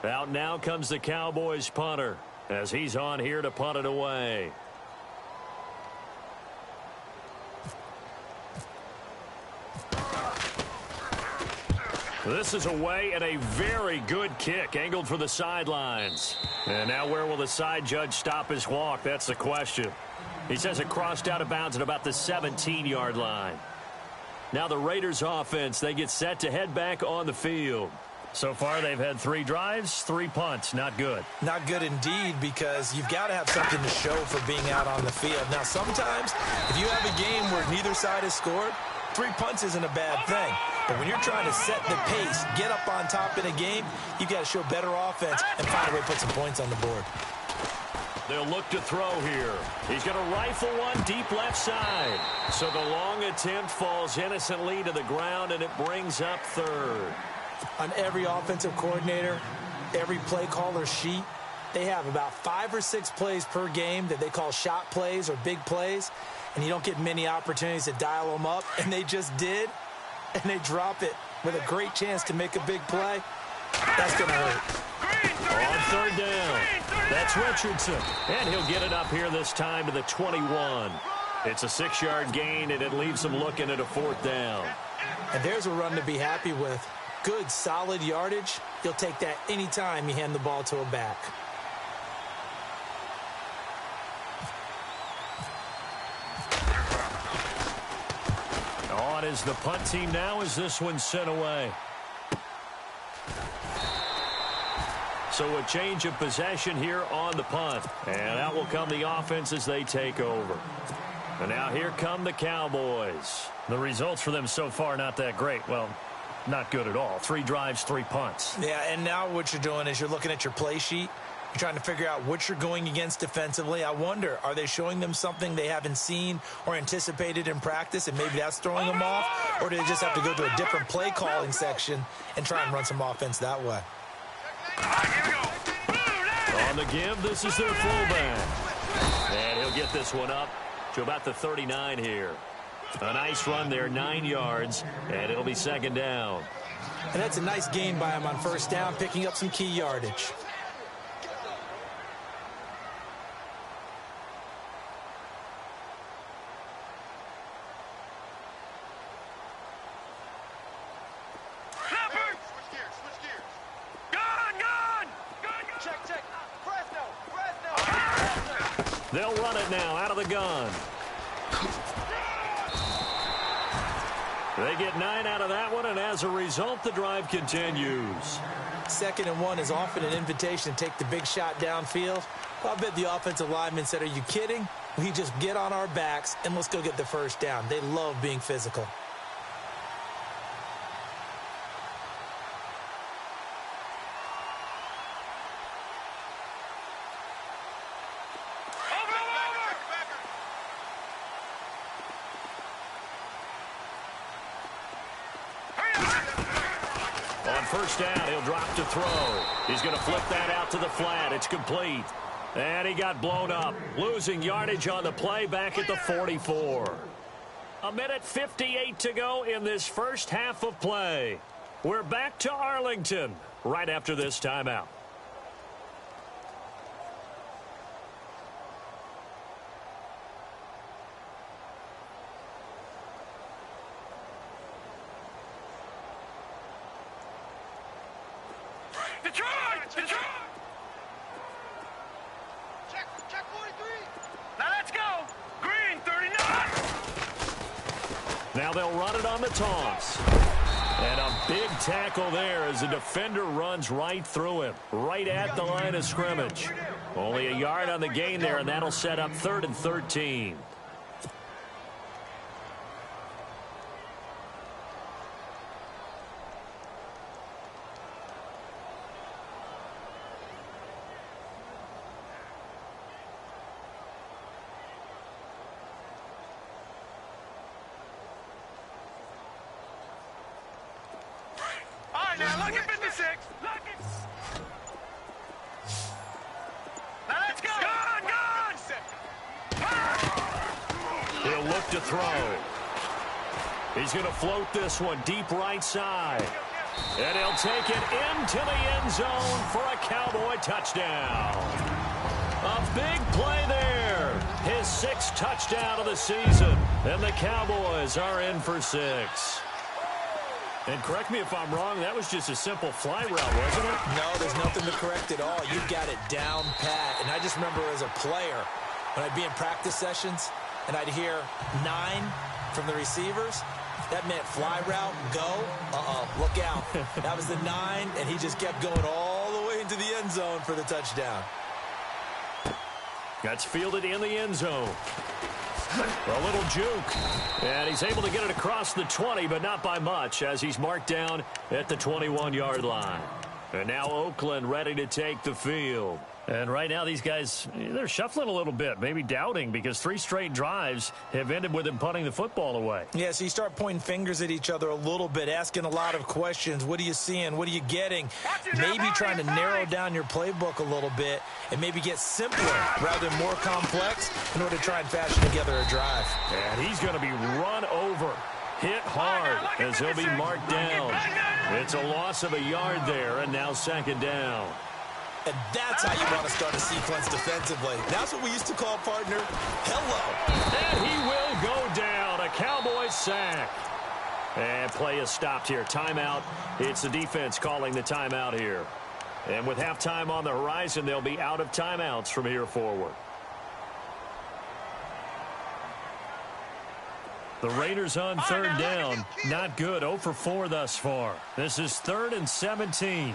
Out now comes the Cowboys punter as he's on here to punt it away. This is away and a very good kick angled for the sidelines. And now where will the side judge stop his walk? That's the question. He says it crossed out of bounds at about the 17-yard line. Now the Raiders offense, they get set to head back on the field. So far they've had 3 drives, 3 punts. Not good. Not good indeed, because you've got to have something to show for being out on the field. Now sometimes if you have a game where neither side has scored, 3 punts isn't a bad thing. But when you're trying to set the pace, get up on top in a game, you've got to show better offense and find a way to put some points on the board. They'll look to throw here. He's going to rifle one deep left side. So the long attempt falls innocently to the ground, and it brings up 3rd. On every offensive coordinator, every play caller sheet, they have about 5 or 6 plays per game that they call shot plays or big plays, and you don't get many opportunities to dial them up, and they just did, and they drop it with a great chance to make a big play. That's going to hurt. On 3rd down, that's Richardson, and he'll get it up here this time to the 21. It's a 6-yard gain, and it leaves him looking at a 4th down. And there's a run to be happy with. Good, solid yardage. You'll take that anytime you hand the ball to a back. On is the punt team now as this one's sent away. So a change of possession here on the punt. And out will come the offense as they take over. And now here come the Cowboys. The results for them so far not that great. Well, not good at all. 3 drives, 3 punts. Yeah, and now what you're doing is you're looking at your play sheet. You're trying to figure out what you're going against defensively. I wonder, are they showing them something they haven't seen or anticipated in practice, and maybe that's throwing them off? Or do they just have to go to a different play calling section and try and run some offense that way? On the give, this is their fullback. And he'll get this one up to about the 39 here. A nice run there, 9 yards, and it'll be 2nd down. And that's a nice gain by him on 1st down, picking up some key yardage. They'll run it now out of the gun. They get 9 out of that one, and as a result, the drive continues. 2nd and 1 is often an invitation to take the big shot downfield. Well, I bet the offensive lineman said, are you kidding? We just get on our backs, and let's go get the 1st down. They love being physical. On 1st down, he'll drop to throw. He's going to flip that out to the flat. It's complete. And he got blown up, losing yardage on the play back at the 44. 1:58 to go in this first half of play. We're back to Arlington right after this timeout. Detroit! Check 43. Now let's go. Green 39. Now they'll run it on the toss. And a big tackle there as the defender runs right through him, right at the line of scrimmage. Only a yard on the gain there, and that'll set up 3rd and 13. Now look at 56. Look at... Now let's go. Gone. He'll look to throw. He's going to float this one deep right side. And he'll take it into the end zone for a Cowboy touchdown. A big play there. His 6th touchdown of the season. And the Cowboys are in for 6. And correct me if I'm wrong, that was just a simple fly route, wasn't it? No, there's nothing to correct at all. You got it down pat. And I just remember as a player, when I'd be in practice sessions and I'd hear 9 from the receivers, that meant fly route, go, look out. That was the 9, and he just kept going all the way into the end zone for the touchdown. That's fielded in the end zone. A little juke. And he's able to get it across the 20, but not by much, as he's marked down at the 21-yard line. And now Oakland ready to take the field. And right now these guys, they're shuffling a little bit, maybe doubting, because 3 straight drives have ended with them punting the football away. Yeah, so you start pointing fingers at each other a little bit, asking a lot of questions. What are you seeing? What are you getting? Maybe trying to narrow down your playbook a little bit and maybe get simpler rather than more complex in order to try and fashion together a drive. And he's going to be run over, hit hard, as he'll be marked down. It's a loss of a yard there, and now 2nd down. And that's how you want to start a sequence defensively. That's what we used to call, partner, hello. And he will go down. A Cowboys sack. And play is stopped here. Timeout. It's the defense calling the timeout here. And with halftime on the horizon, they'll be out of timeouts from here forward. The Raiders on 3rd down. Not good. 0 for 4 thus far. This is 3rd and 17.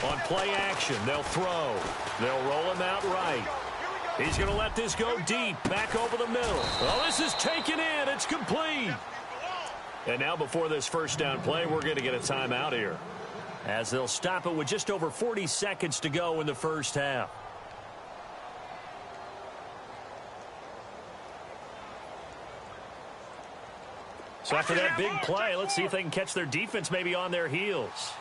On play action, they'll throw. They'll roll him out right. He's going to let this go deep, back over the middle. Oh, this is taken in. It's complete. And now before this 1st down play, we're going to get a timeout here, as they'll stop it with just over 40 seconds to go in the 1st half. So after that big play, let's see if they can catch their defense maybe on their heels.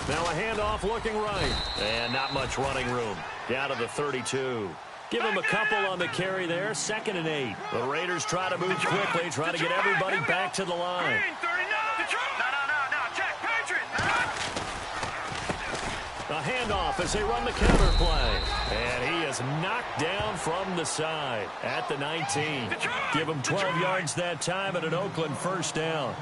Now a handoff looking right. And not much running room. Down to the 32. Give him a couple on the carry there. 2nd and 8. The Raiders try to move quickly, try to get everybody back to the line. A handoff as they run the counter play. And he is knocked down from the side at the 19. Give him 12 yards that time and an Oakland 1st down.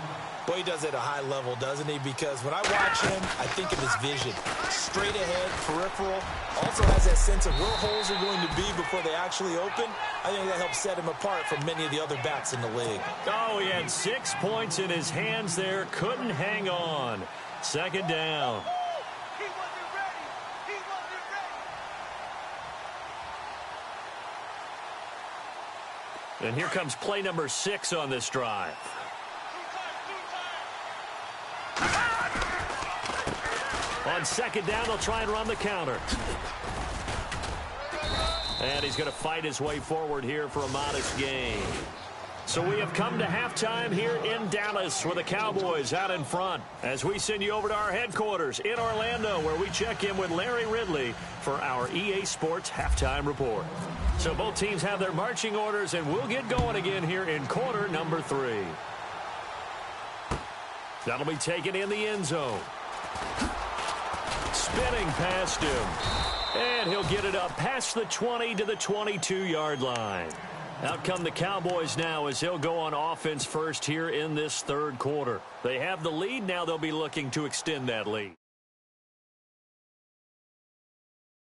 Boy, he does it at a high level, doesn't he? Because when I watch him, I think of his vision. Straight ahead, peripheral. Also has that sense of where holes are going to be before they actually open. I think that helps set him apart from many of the other backs in the league. Oh, he had 6 points in his hands there. Couldn't hang on. 2nd down. And here comes play number 6 on this drive. On 2nd down, they'll try and run the counter. And he's going to fight his way forward here for a modest gain. So we have come to halftime here in Dallas with the Cowboys out in front as we send you over to our headquarters in Orlando, where we check in with Larry Ridley for our EA Sports Halftime Report. So both teams have their marching orders, and we'll get going again here in quarter number 3. That'll be taken in the end zone. Spinning past him. And he'll get it up past the 20 to the 22-yard line. Out come the Cowboys now as they'll go on offense first here in this 3rd quarter. They have the lead. Now they'll be looking to extend that lead.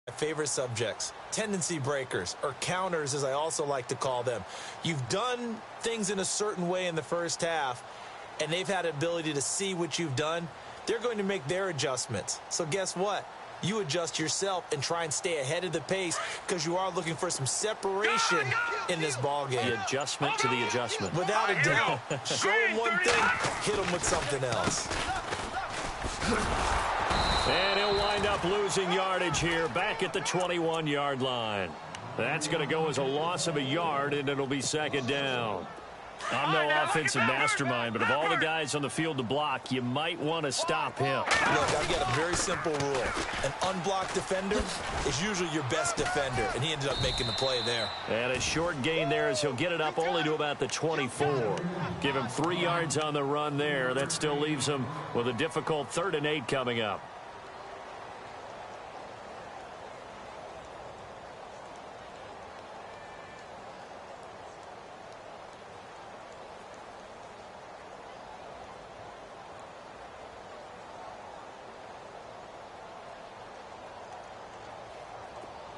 My favorite subjects, tendency breakers, or counters as I also like to call them. You've done things in a certain way in the first half, and they've had an ability to see what you've done. They're going to make their adjustments. So guess what? You adjust yourself and try and stay ahead of the pace because you are looking for some separation in this ball game. The adjustment to the adjustment. Without a doubt. Show them one thing, hit them with something else. And he'll wind up losing yardage here back at the 21-yard line. That's going to go as a loss of a yard, and it'll be second down. I'm no offensive mastermind, but of all the guys on the field to block, you might want to stop him. Look, I've got a very simple rule. An unblocked defender is usually your best defender, and he ended up making the play there. And a short gain there as he'll get it up only to about the 24. Give him 3 yards on the run there. That still leaves him with a difficult 3rd and 8 coming up.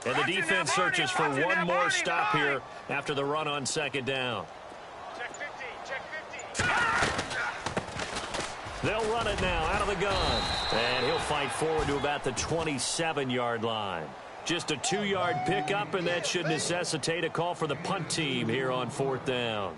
And the defense searches for one more stop here after the run on second down. Check 50, check 50. They'll run it now out of the gun. And he'll fight forward to about the 27-yard line. Just a 2-yard pickup, and that should necessitate a call for the punt team here on 4th down.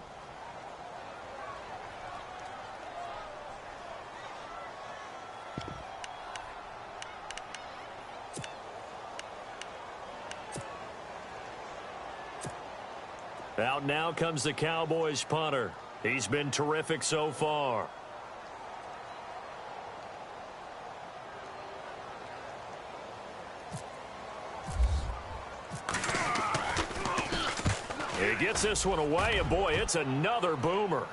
Out now comes the Cowboys punter. He's been terrific so far. He gets this one away, and boy, it's another boomer.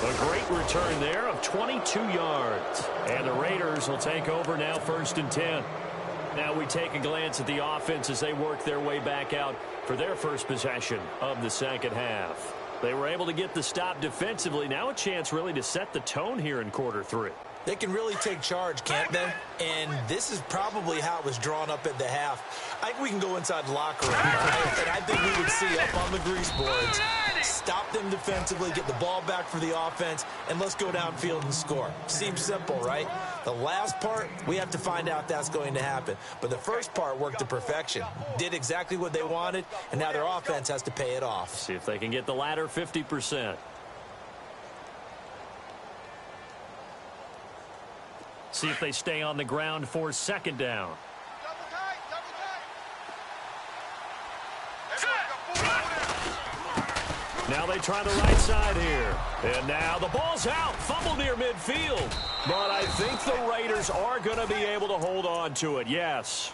A great return there of 22 yards. And the Raiders will take over now 1st and 10. Now we take a glance at the offense as they work their way back out for their first possession of the second half. They were able to get the stop defensively. Now a chance really to set the tone here in quarter 3. They can really take charge, can't they? And this is probably how it was drawn up at the half. I think we can go inside the locker room, and I think we would see up on the grease boards, stop them defensively, get the ball back for the offense, and let's go downfield and score. Seems simple, right? The last part, we have to find out that's going to happen. But the first part worked to perfection. Did exactly what they wanted, and now their offense has to pay it off. See if they can get the latter 50%. See if they stay on the ground for second down. Now they try the right side here. And now the ball's out. Fumble near midfield. But I think the Raiders are going to be able to hold on to it, yes.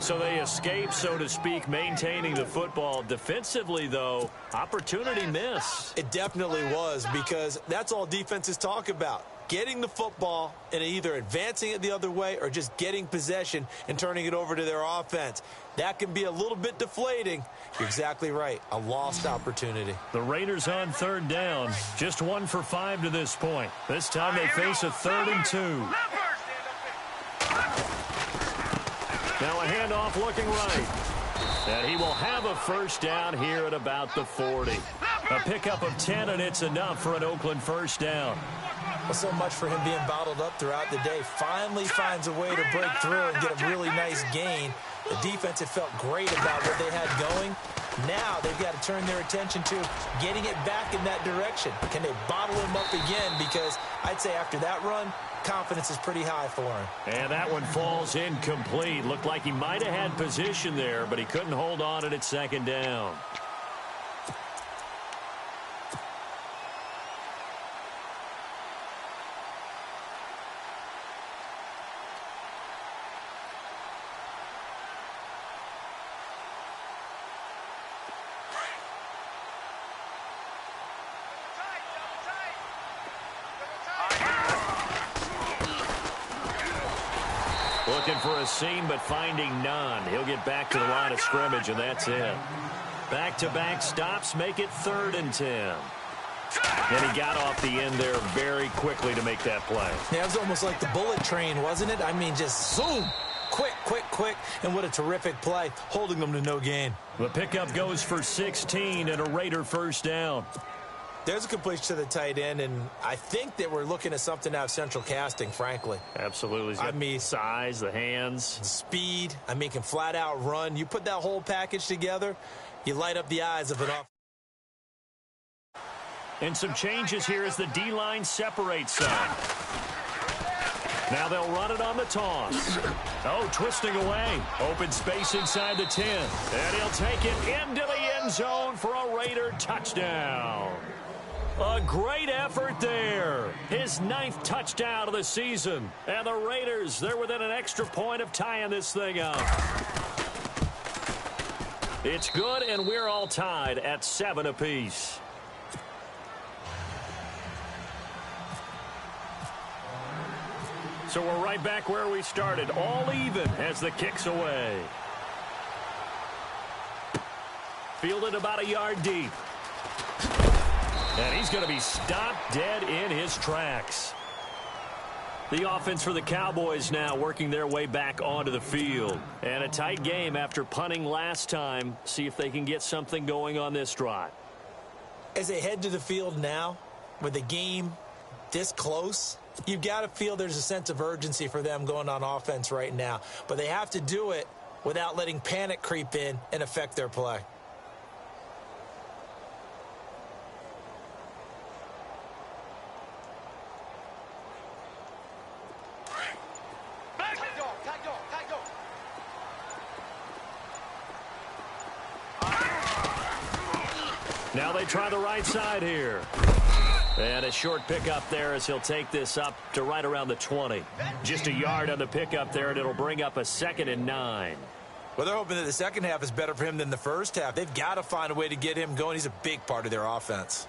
So they escape, so to speak, maintaining the football. Defensively, though, opportunity miss. It definitely was, because that's all defenses talk about. Getting the football and either advancing it the other way or just getting possession and turning it over to their offense. That can be a little bit deflating. You're exactly right. A lost opportunity. The Raiders on 3rd down. Just 1 for 5 to this point. This time they face a 3rd and 2. Now a handoff looking right. And he will have a first down here at about the 40. A pickup of 10, and it's enough for an Oakland first down. Well, so much for him being bottled up throughout the day. Finally finds a way to break through and get a really nice gain. The defense had felt great about what they had going. Now they've got to turn their attention to getting it back in that direction. Can they bottle him up again? Because I'd say after that run, confidence is pretty high for him. And that one falls incomplete. Looked like he might have had position there, but he couldn't hold on at second down. Looking for a seam, but finding none. He'll get back to the line of scrimmage, and that's it. Back-to-back stops make it 3rd and 10. And he got off the end there very quickly to make that play. Yeah, it was almost like the bullet train, wasn't it? I mean, just zoom. Quick, quick, quick. And what a terrific play, holding them to no gain. The pickup goes for 16 and a Raider first down. There's a completion to the tight end, and I think that we're looking at something out of Central Casting, frankly. Absolutely. I mean, size, the hands. Speed. I mean, can flat out run. You put that whole package together, you light up the eyes of an offense. And some changes here as the D-line separates some. Now they'll run it on the toss. Oh, twisting away. Open space inside the 10. And he'll take it into the end zone for a Raider touchdown. A great effort there. His 9th touchdown of the season. And the Raiders, they're within an extra point of tying this thing up. It's good, and we're all tied at 7 apiece. So we're right back where we started, all even as the kick's away. Fielded about a yard deep. And he's going to be stopped dead in his tracks. The offense for the Cowboys now working their way back onto the field. And a tight game after punting last time. See if they can get something going on this drive. As they head to the field now, with the game this close, you've got to feel there's a sense of urgency for them going on offense right now. But they have to do it without letting panic creep in and affect their play. Now they try the right side here. And a short pickup there as he'll take this up to right around the 20. Just a yard on the pickup there, and it'll bring up a 2nd and 9. Well, they're hoping that the second half is better for him than the first half. They've got to find a way to get him going. He's a big part of their offense.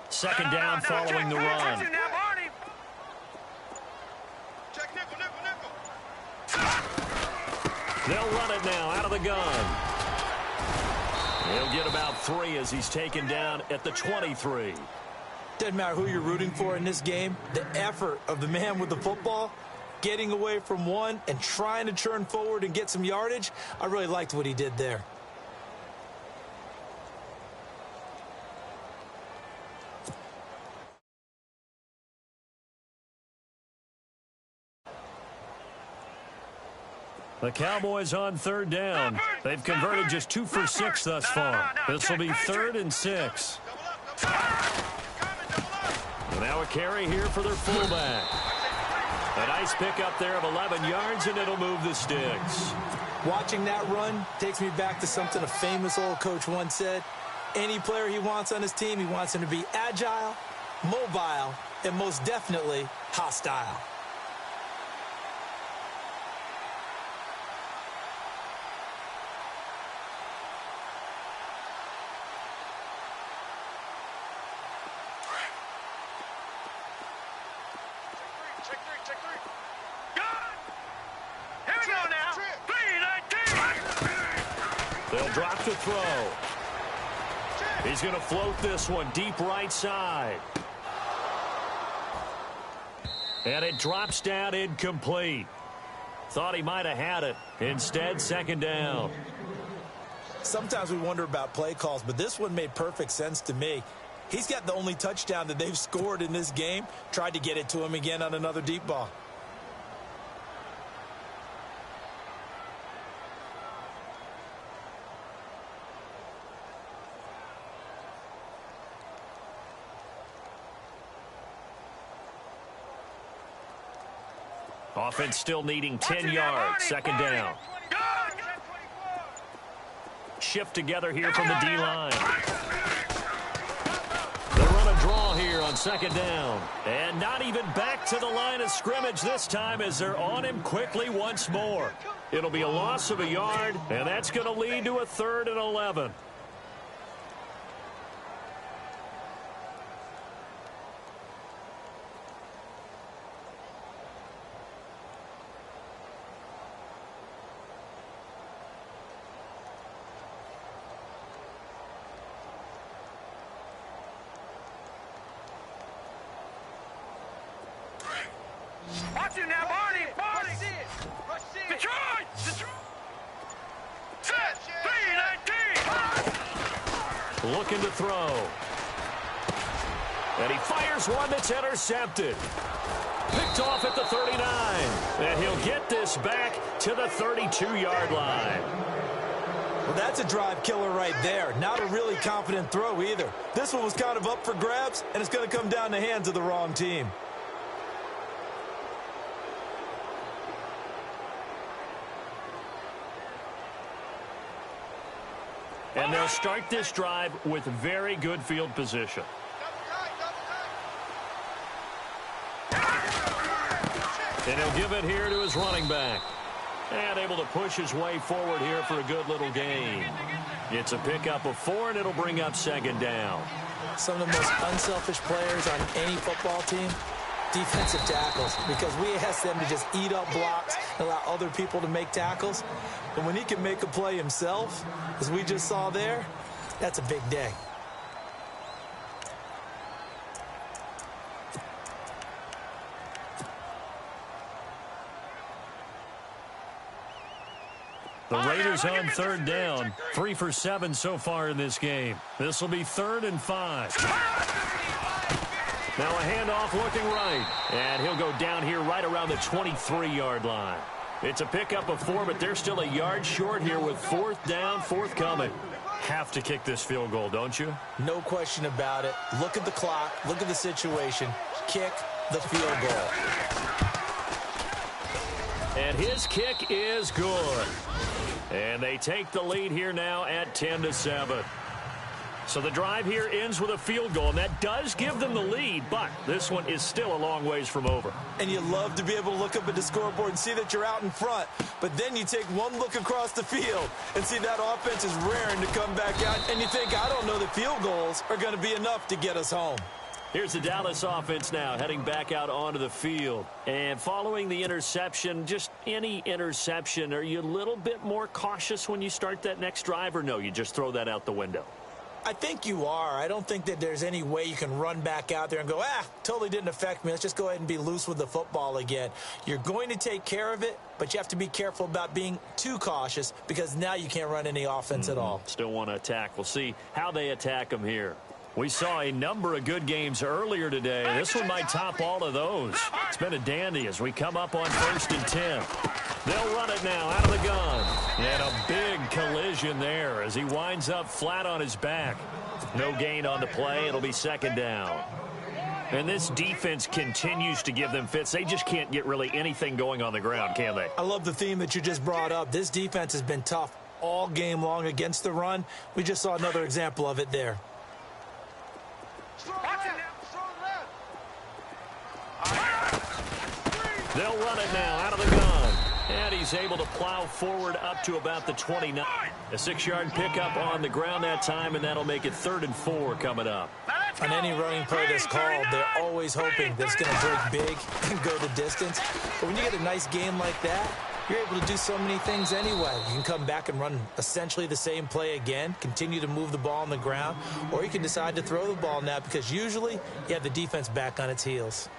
Second down following the run. They'll run it now out of the gun. He'll get about 3 as he's taken down at the 23. Doesn't matter who you're rooting for in this game. The effort of the man with the football, getting away from one and trying to turn forward and get some yardage, I really liked what he did there. The Cowboys on 3rd down. They've converted just 2 for 6 thus far. This will be 3rd and 6. And now a carry here for their fullback. A nice pickup there of 11 yards, and it'll move the sticks. Watching that run takes me back to something a famous old coach once said. Any player he wants on his team, he wants him to be agile, mobile, and most definitely hostile. They'll drop to throw. He's going to float this one deep right side. And it drops down incomplete. Thought he might have had it. Instead, 2nd down. Sometimes we wonder about play calls, but this one made perfect sense to me. He's got the only touchdown that they've scored in this game. Tried to get it to him again on another deep ball. Offense still needing 10 yards. 2nd down. Shift together here from the D-line. They'll run a draw here on 2nd down. And not even back to the line of scrimmage this time as they're on him quickly once more. It'll be a loss of a yard, and that's going to lead to a 3rd and 11. Watch him now, Barney. Detroit. Set. 3-19. Looking to throw. And he fires one that's intercepted. Picked off at the 39. And he'll get this back to the 32-yard line. Well, that's a drive killer right there. Not a really confident throw either. This one was kind of up for grabs, and it's going to come down the hands of the wrong team. And they'll start this drive with very good field position. And he'll give it here to his running back. And able to push his way forward here for a good little gain. It's a pickup of 4, and it'll bring up second down. Some of the most unselfish players on any football team, defensive tackles, because we ask them to just eat up blocks and allow other people to make tackles. But when he can make a play himself, as we just saw there, that's a big day. The Raiders on third down, 3 for 7 so far in this game. This will be 3rd and 5. Now a handoff looking right, and he'll go down here right around the 23-yard line. It's a pickup of 4, but they're still a yard short here with 4th down, 4th coming. Have to kick this field goal, don't you? No question about it. Look at the clock. Look at the situation. Kick the field goal. And his kick is good. And they take the lead here now at 10-7. So the drive here ends with a field goal, and that does give them the lead, but this one is still a long ways from over. And you love to be able to look up at the scoreboard and see that you're out in front, but then you take one look across the field and see that offense is raring to come back out, and you think, I don't know that field goals are going to be enough to get us home. Here's the Dallas offense now heading back out onto the field. And following the interception, just any interception, are you a little bit more cautious when you start that next drive, or no, you just throw that out the window? I think you are. I don't think that there's any way you can run back out there and go, totally didn't affect me. Let's just go ahead and be loose with the football again. You're going to take care of it, but you have to be careful about being too cautious because now you can't run any offense at all. Still want to attack. We'll see how they attack them here. We saw a number of good games earlier today. This one might top all of those. It's been a dandy as we come up on 1st and 10. They'll run it now out of the gun. And a big collision there as he winds up flat on his back. No gain on the play. It'll be 2nd down. And this defense continues to give them fits. They just can't get really anything going on the ground, can they? I love the theme that you just brought up. This defense has been tough all game long against the run. We just saw another example of it there. They'll run it now out of the gun. And he's able to plow forward up to about the 29. A 6-yard pickup on the ground that time, and that'll make it 3rd and 4 coming up. On any running play that's called, they're always hoping that it's going to break big and go the distance. But when you get a nice game like that, you're able to do so many things anyway. You can come back and run essentially the same play again, continue to move the ball on the ground, or you can decide to throw the ball now because usually you have the defense back on its heels.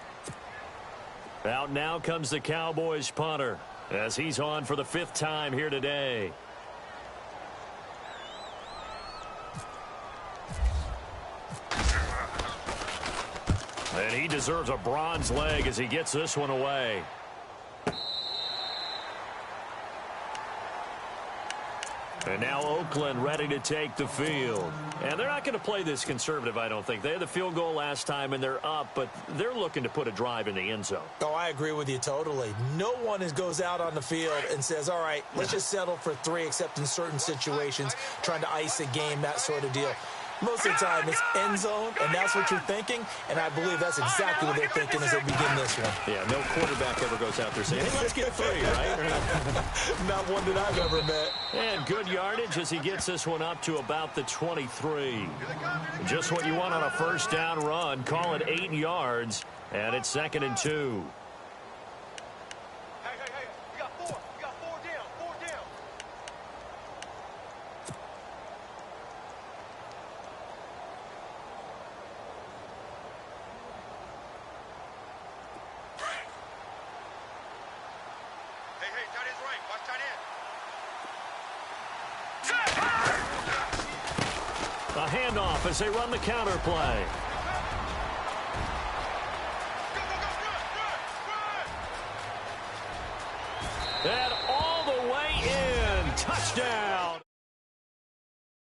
Out now comes the Cowboys punter as he's on for the 5th time here today. And he deserves a bronze leg as he gets this one away. And now Oakland ready to take the field. And they're not going to play this conservative, I don't think. They had the field goal last time, and they're up, but they're looking to put a drive in the end zone. Oh, I agree with you totally. No one goes out on the field and says, all right, let's just settle for 3, except in certain situations, trying to ice a game, that sort of deal. Most of the time, it's end zone, and that's what you're thinking, and I believe that's exactly what they're thinking as they begin this one. Yeah, no quarterback ever goes out there saying, hey, let's get 3, right? Not one that I've ever met. And good yardage as he gets this one up to about the 23. Just what you want on a 1st down run. Call it 8 yards, and it's 2nd and 2. A handoff as they run the counter play. And all the way in. Touchdown.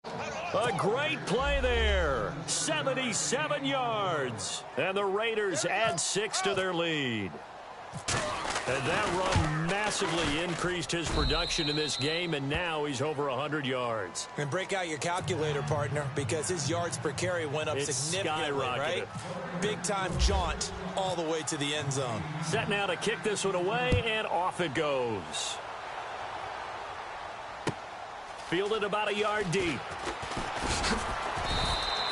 A great play there. 77 yards. And the Raiders add 6 to their lead. And that run massively increased his production in this game, and now he's over 100 yards. And break out your calculator, partner, because his yards per carry went up significantly, right? Big-time jaunt all the way to the end zone. Set now to kick this one away, and off it goes. Fielded about a yard deep.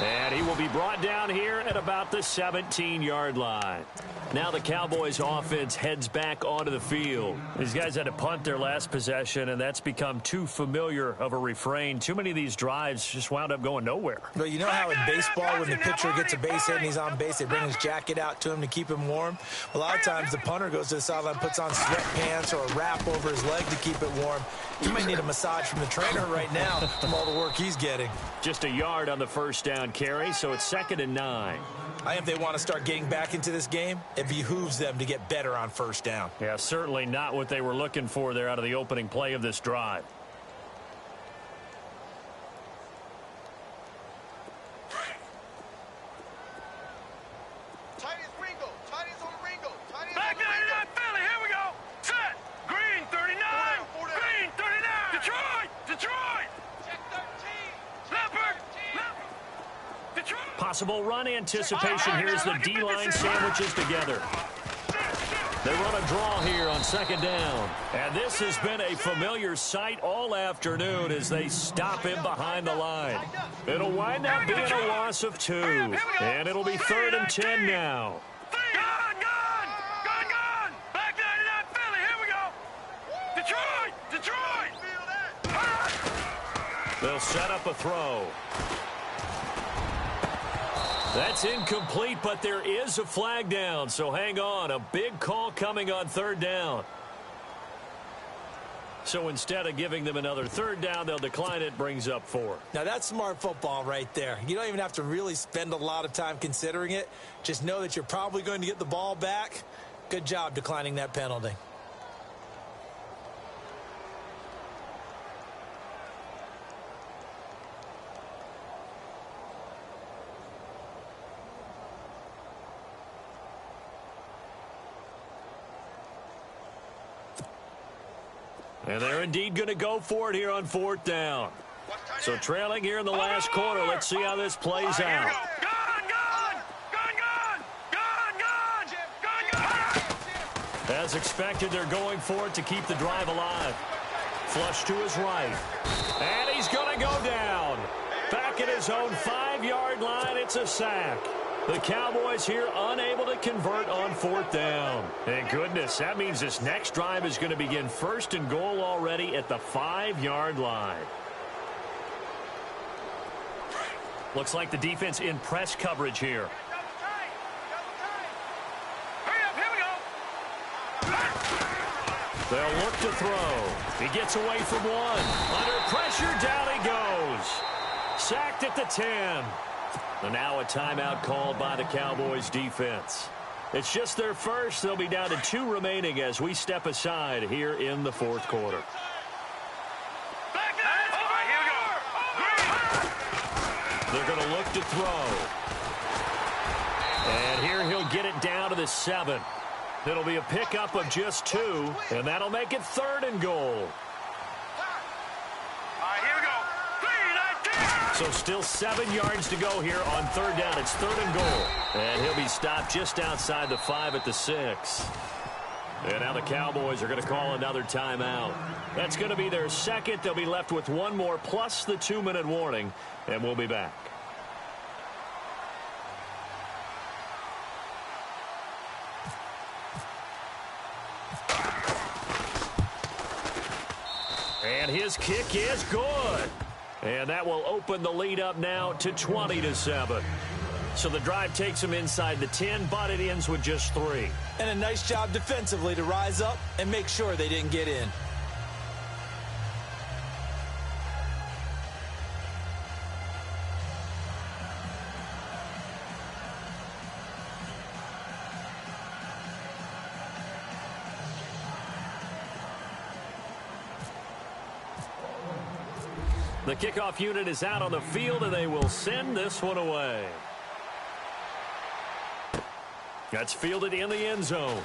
And he will be brought down here at about the 17-yard line. Now the Cowboys offense heads back onto the field. These guys had to punt their last possession, and that's become too familiar of a refrain. Too many of these drives just wound up going nowhere. But you know how in baseball, when the pitcher gets a base hit and he's on base, they bring his jacket out to him to keep him warm? A lot of times the punter goes to the sideline, puts on sweatpants or a wrap over his leg to keep it warm. He might need a massage from the trainer right now from all the work he's getting. Just a yard on the first down carry, so it's 2nd and 9. I think if they want to start getting back into this game, it behooves them to get better on first down. Yeah, certainly not what they were looking for there out of the opening play of this drive. Back 99, Philly, here we go. Set. Green, 39. Green, 39. Detroit. Check 13. Leopard. Detroit. Possible run anticipation here as the D-line sandwiches together. They run a draw here on 2nd down. And this has been a familiar sight all afternoon as they stop him behind the line. It'll wind up being a loss of 2. And it'll be 3rd and 10 now. Gone. Back 99, Philly, here we go. Detroit. They'll set up a throw. That's incomplete, but there is a flag down, so hang on. A big call coming on 3rd down. So instead of giving them another 3rd down, they'll decline it, brings up 4. Now, that's smart football right there. You don't even have to really spend a lot of time considering it. Just know that you're probably going to get the ball back. Good job declining that penalty. And they're indeed going to go for it here on 4th down. So trailing here in the last quarter. Let's see how this plays out. As expected, they're going for it to keep the drive alive. Flush to his right. And he's going to go down. Back at his own 5-yard line, it's a sack. The Cowboys here unable to convert on 4th down. Thank goodness, that means this next drive is going to begin 1st and goal already at the 5-yard line. Looks like the defense in press coverage here. They'll look to throw. He gets away from one. Under pressure, down he goes. Sacked at the 10. And now a timeout called by the Cowboys defense. It's just their first. They'll be down to 2 remaining as we step aside here in the 4th quarter. They're going to look to throw. And here he'll get it down to the 7. It'll be a pickup of just 2, and that'll make it 3rd and goal. So still 7 yards to go here on 3rd down. It's 3rd and goal. And he'll be stopped just outside the 5 at the 6. And now the Cowboys are going to call another timeout. That's going to be their 2nd. They'll be left with 1 more plus the 2-minute warning. And we'll be back. And his kick is good. And that will open the lead up now to 20-7. So the drive takes them inside the 10, but it ends with just 3. And a nice job defensively to rise up and make sure they didn't get in. The kickoff unit is out on the field, and they will send this one away. That's fielded in the end zone.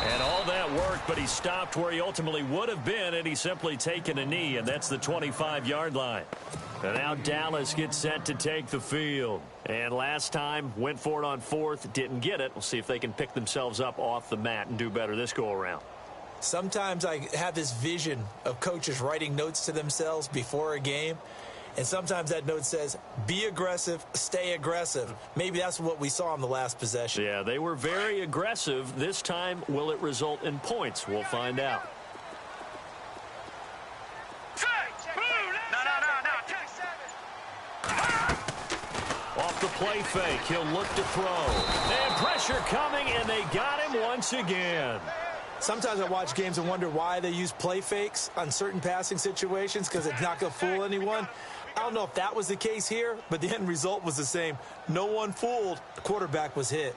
And all that worked, but he stopped where he ultimately would have been, and he's simply taken a knee, and that's the 25-yard line. And now Dallas gets set to take the field. And last time, went for it on 4th, didn't get it. We'll see if they can pick themselves up off the mat and do better this go-around. Sometimes I have this vision of coaches writing notes to themselves before a game, and sometimes that note says, be aggressive, stay aggressive. Maybe that's what we saw in the last possession. Yeah, they were very aggressive. This time, will it result in points? We'll find out. Off the play fake, he'll look to throw. And pressure coming, and they got him once again. Sometimes I watch games and wonder why they use play fakes on certain passing situations, because it's not going to fool anyone. I don't know if that was the case here, but the end result was the same. No one fooled. The quarterback was hit.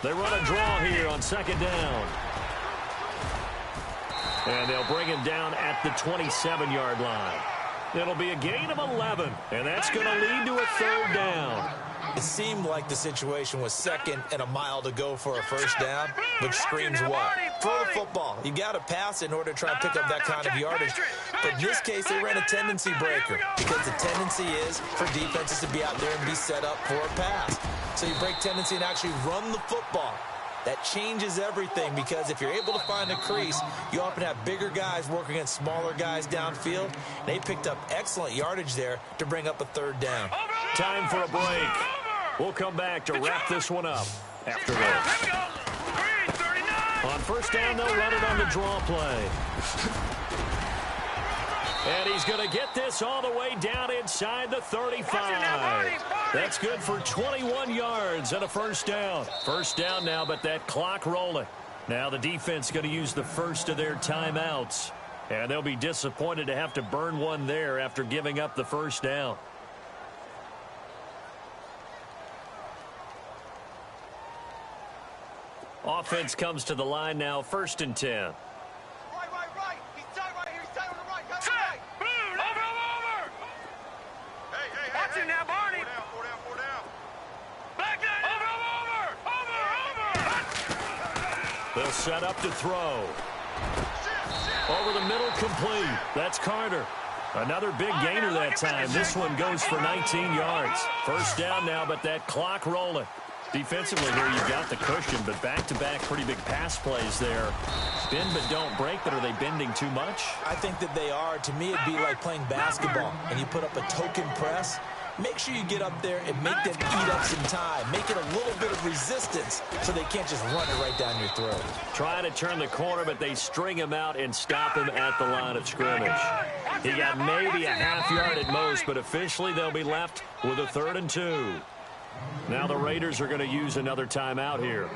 They run a draw here on 2nd down. And they'll bring him down at the 27-yard line. It'll be a gain of 11, and that's going to lead to a 3rd down. It seemed like the situation was 2nd and a mile to go for a 1st down, which screams what? Throw the football. You got to pass in order to try and pick up that kind of yardage. But in this case, they ran a tendency breaker, because the tendency is for defenses to be out there and be set up for a pass. So you break tendency and actually run the football. That changes everything, because if you're able to find a crease, you often have bigger guys working against smaller guys downfield. They picked up excellent yardage there to bring up a 3rd down. Time for a break. We'll come back to wrap this one up after this. On 1st down, they'll run it on the draw play. And he's going to get this all the way down inside the 35. That's good for 21 yards and a 1st down. 1st down now, but that clock rolling. Now the defense going to use the first of their timeouts. And they'll be disappointed to have to burn one there after giving up the 1st down. Offense comes to the line now, 1st and 10. They'll set up to throw. Over the middle, complete. That's Carter. Another big gainer that time. This one goes for 19 yards. 1st down now, but that clock rolling. Defensively here, you've got the cushion, but back-to-back pretty big pass plays there. Bend but don't break, but are they bending too much? I think that they are. To me, it'd be like playing basketball, and you put up a token press. Make sure you get up there and make them eat up some time. Make it a little bit of resistance so they can't just run it right down your throat. Trying to turn the corner, but they string him out and stop him at the line of scrimmage. He got maybe a half yard at most, but officially they'll be left with a 3rd and 2. Now the Raiders are going to use another timeout here.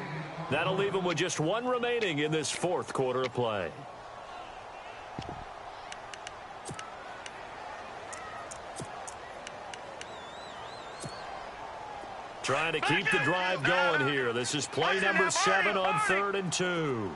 That'll leave them with just one remaining in this 4th quarter of play. Trying to keep the drive going here. This is play number 7 on 3rd and 2.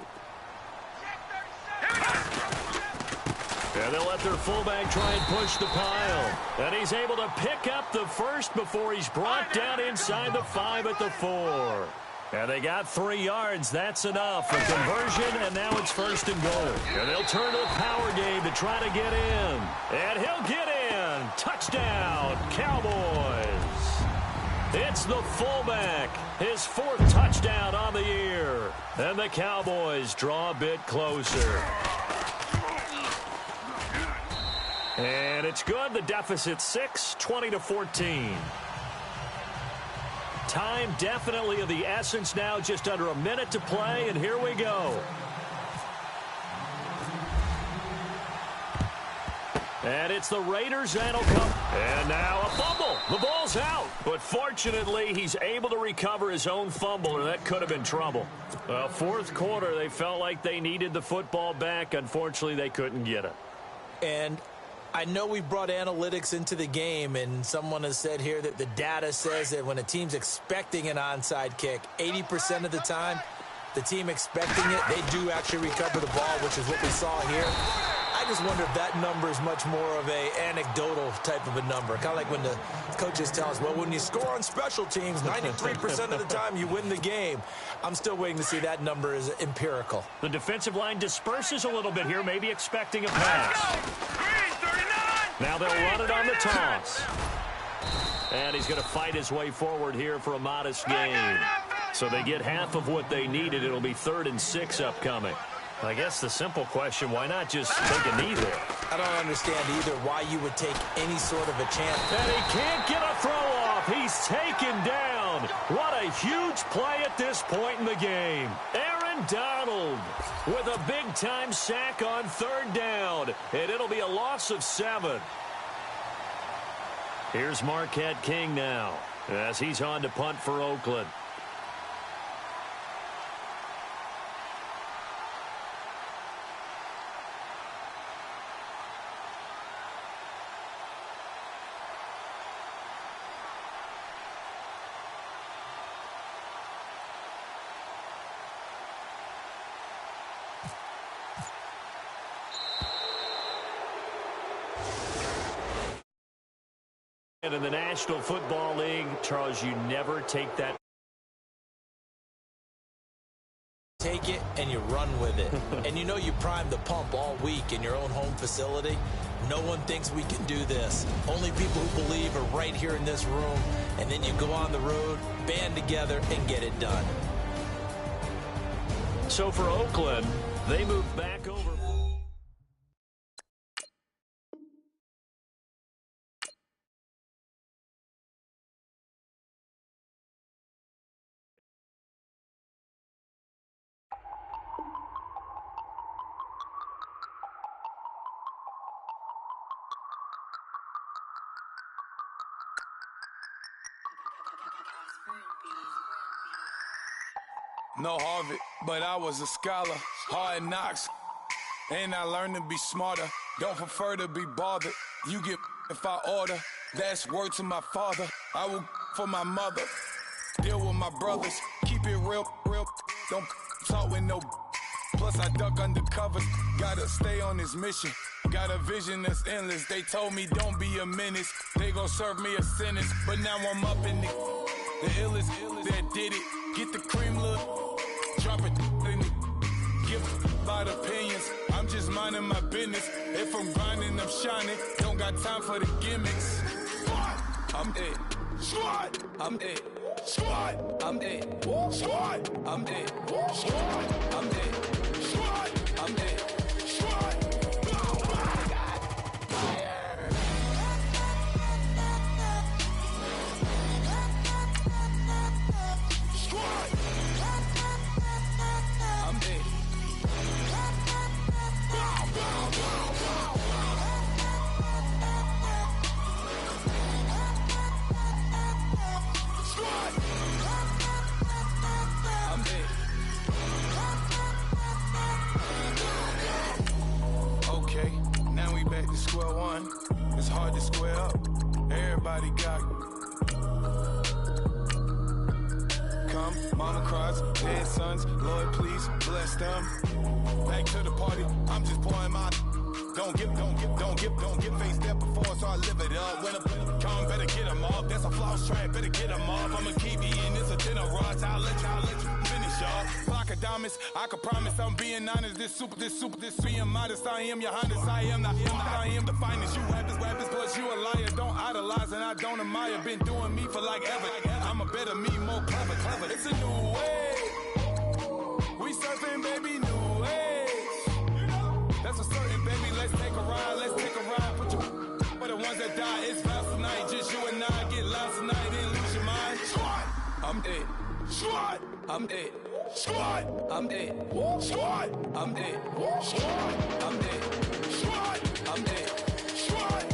And they'll let their fullback try and push the pile. And he's able to pick up the 1st before he's brought down inside the 5 at the 4. And they got 3 yards. That's enough for conversion, and now it's 1st and goal. And they'll turn to the power game to try to get in. And he'll get in. Touchdown, Cowboys. It's the fullback, his 4th touchdown on the year. And the Cowboys draw a bit closer. And it's good. The deficit 6, 20-14. Time definitely of the essence now. Just under a minute to play, and here we go. And it's the Raiders, and it'll come. And now a fumble. The ball's out. But fortunately, he's able to recover his own fumble, or that could have been trouble. Well, fourth quarter, they felt like they needed the football back. Unfortunately, they couldn't get it. And I know we brought analytics into the game, and someone has said here that the data says that when a team's expecting an onside kick, 80% of the time, the team expecting it, they do actually recover the ball, which is what we saw here. I just wonder if that number is much more of a anecdotal type of a number. Kind of like when the coaches tell us, well, when you score on special teams, 93% of the time you win the game. I'm still waiting to see that number is empirical. The defensive line disperses a little bit here, maybe expecting a pass. Now they'll run it on the toss. And he's going to fight his way forward here for a modest gain. So they get half of what they needed. It'll be 3rd and 6 upcoming. I guess the simple question, why not just take a knee there? I don't understand either why you would take any sort of a chance. And he can't get a throw off. He's taken down. What a huge play at this point in the game. Aaron Donald with a big-time sack on 3rd down. And it'll be a loss of 7. Here's Marquette King now as he's on to punt for Oakland. And in the National Football League, Charles, you never take that. Take it and you run with it. And you know you primed the pump all week in your own home facility. No one thinks we can do this. Only people who believe are right here in this room. And then you go on the road, band together, and get it done. So for Oakland, they move back over. No Harvard, but I was a scholar. Hard knocks, and I learned to be smarter. Don't prefer to be bothered. You get if I order. That's word to my father. I will for my mother. Deal with my brothers. Keep it real, real. Don't talk with no. Plus I duck under covers. Gotta stay on this mission. Got a vision that's endless. They told me don't be a menace. They gon' serve me a sentence. But now I'm up in the illest that did it. Get the cream look. Drop it in it. Give about opinions. I'm just minding my business. If I'm grinding, I'm shining. Don't got time for the gimmicks. I'm it. Squad. I'm it. Squad. I'm it. Squad. I'm it. Squad. I'm it. Squad. I'm it. Squad. Square one, it's hard to square up. Everybody got come, mama cries, dead sons, Lord please bless them. Back to the party, I'm just pouring my. Don't get face step before, so I live it up. When I come, better get them off. That's a floss track, better get them off. I'ma keep eating this a dinner rush. I'll let you finish y'all. Flock of diamonds, I can promise I'm being honest. This being modest. I am your highness, I am the finest. You rappers, plus you a liar. Don't idolize and I don't admire. Been doing me for like ever. I'm a better me, more clever. It's a new way. We surfing, baby, new ways. That's a certain, baby. Let's take a ride. Put your Squad. I'm dead. Squad. I'm dead. Squad. I'm dead. Squad. I'm dead. Squad. I'm dead. Squad.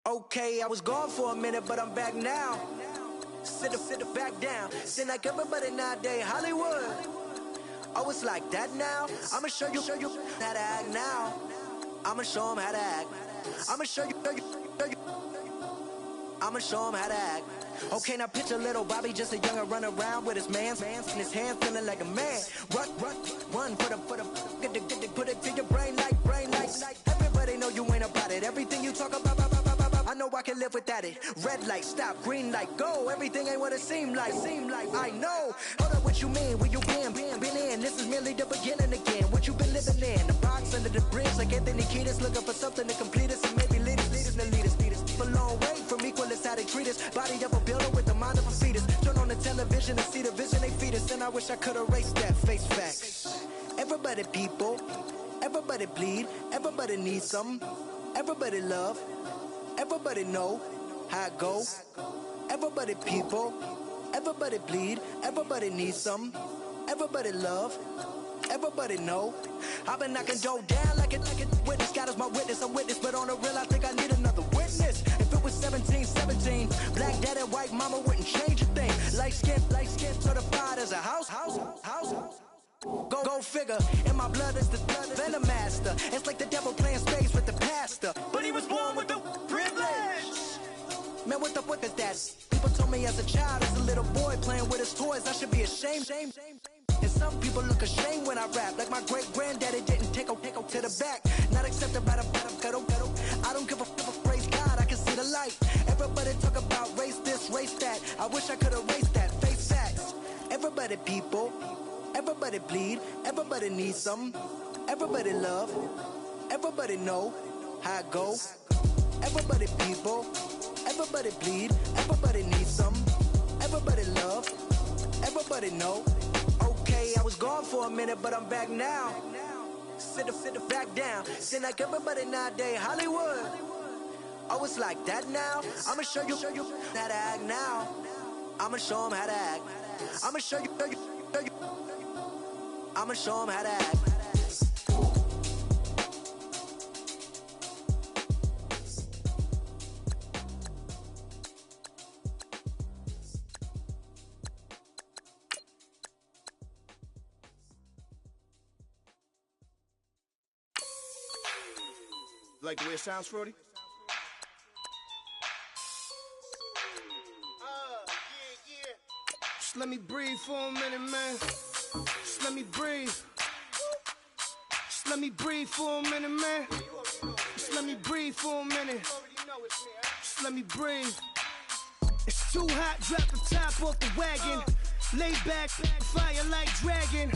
Okay, I was gone for a minute, but I'm back now. Sit back down. Seem like everybody nowadays, Hollywood. Oh, it's like that now? I'ma show you how to act now. I'ma show them how to act. I'ma show you. I'ma show them how to act. Okay, now picture little Bobby, just a youngin' run around with his man's in his hand, feeling like a man. Run, put it to your brain like. Everybody know you ain't about it. Everything you talk about, I know I can live without it. Red light, stop, green light, go. Everything ain't what it seem like. I know. Hold up, what you mean? Where you been in? This is merely the beginning again. What you been living in? The box under the bridge, like Anthony Kiedis, looking for something to complete us and maybe lead us. A long way from equal is how they treat us. Body of a builder with the mind of a fetus. Turn on the television and see the vision they feed us. And I wish I could erase that. Face facts. Everybody people, everybody bleed, everybody needs something, everybody love, everybody know how it go. Everybody people, everybody bleed, everybody needs something, everybody love, everybody know. I've been knocking dough down like it witness. God is my witness, I'm witness, but on the real I think I need another witness. If it was 17, black dad and white mama wouldn't change a thing. Light skin, certified as a house. Go figure, in my blood is the venom master. It's like the devil playing space with the pastor, but he was born with the privilege. Man, what the fuck is that? People told me as a child, as a little boy playing with his toys, I should be ashamed. And some people look ashamed when I rap, like my great granddaddy didn't take to the back. Not accepted by the ghetto. I don't give a praise God, I can see the light. Everybody talk about race this, race that. I wish I could erase that. Face facts. Everybody people, everybody bleed, everybody needs something, everybody love, everybody know how it go. Everybody people, everybody bleed, everybody needs something, everybody love, everybody know. Okay, I was gone for a minute, but I'm back now. Sit back down. Seem like everybody nowadays, Hollywood. Oh, it's like that now? I'ma show you how to act now. I'ma show them how to act. I'ma show you. I'ma show them how to act. Like the way it sounds, Frody? Just let me breathe for a minute, man. Just let me breathe. Just let me breathe for a minute, man. Just let me breathe for a minute. Just let me breathe. It's too hot, drop the top off the wagon. Lay back, fire like dragon.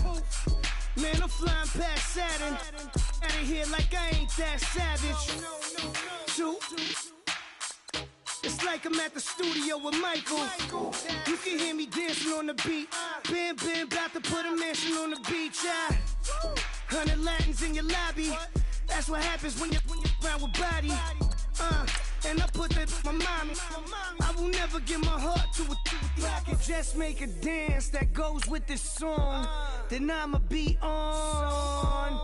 Man, I'm flying past Saturn. Out of here like I ain't that savage. Two. It's like I'm at the studio with Michael. You can hear me dancing on the beat. Bam, about to put a mansion on the beach. 100 Latins in your lobby. That's what happens when you're around with body. And I put that in my mommy. I will never give my heart to a I can just make a dance that goes with this song. Then I'ma be on.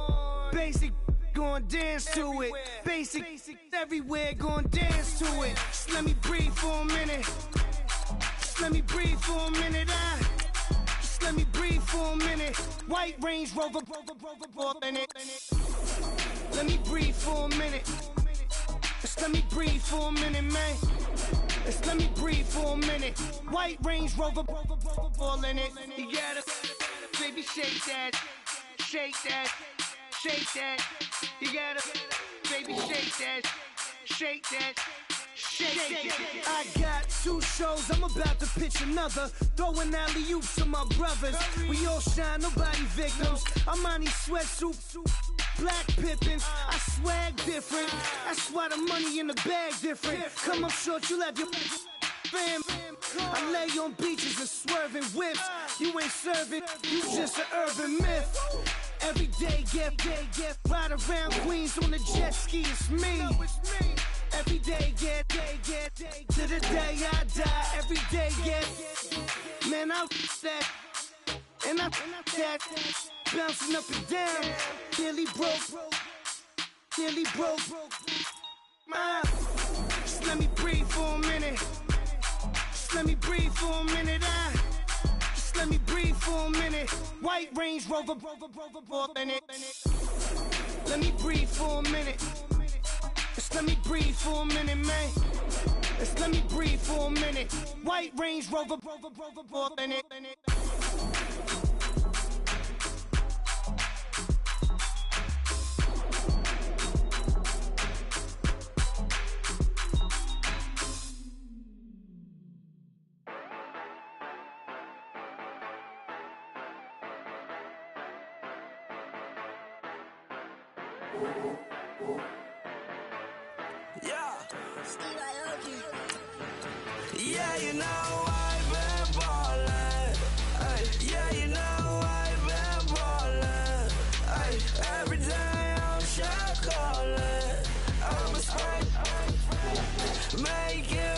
Basic, gon' dance to it. Basic, everywhere, gon' dance to it. Just let me breathe for a minute. Just let me breathe for a minute. Just let me breathe for a minute. White Range Rover, in it. Let me breathe for a minute. Just let me breathe for a minute, man. Just let me breathe for a minute. White Range Rover, all in it. You gotta, baby, shake that, shake that, shake that. You gotta, baby, shake that, shake that. Shake. I got 2 shows, I'm about to pitch another. Throwing alley-oops to my brothers. We all shine, nobody victims. I'm on these sweatsuits, black Pippins. I swag different. That's why the money in the bag different. Come up short, you'll have your fam. I lay on beaches and swerving whips. You ain't serving, you just an urban myth. Every day, get ride around Queens on the jet ski, it's me. Every day, get to the day I die. Every day, get man, I that and I that bouncing up and down. Nearly broke. Just let me breathe for a minute. Just let me breathe for a minute. Just let me breathe for a minute. White Range Rover, in it. Let me breathe for a minute. Just let me breathe for a minute, man. Just let me breathe for a minute. White Range Rover, in it. Yeah, you know I've been ballin'. Ay, yeah, you know I've been ballin'. Ay, every day I'm shot callin'. I'm a spring, make it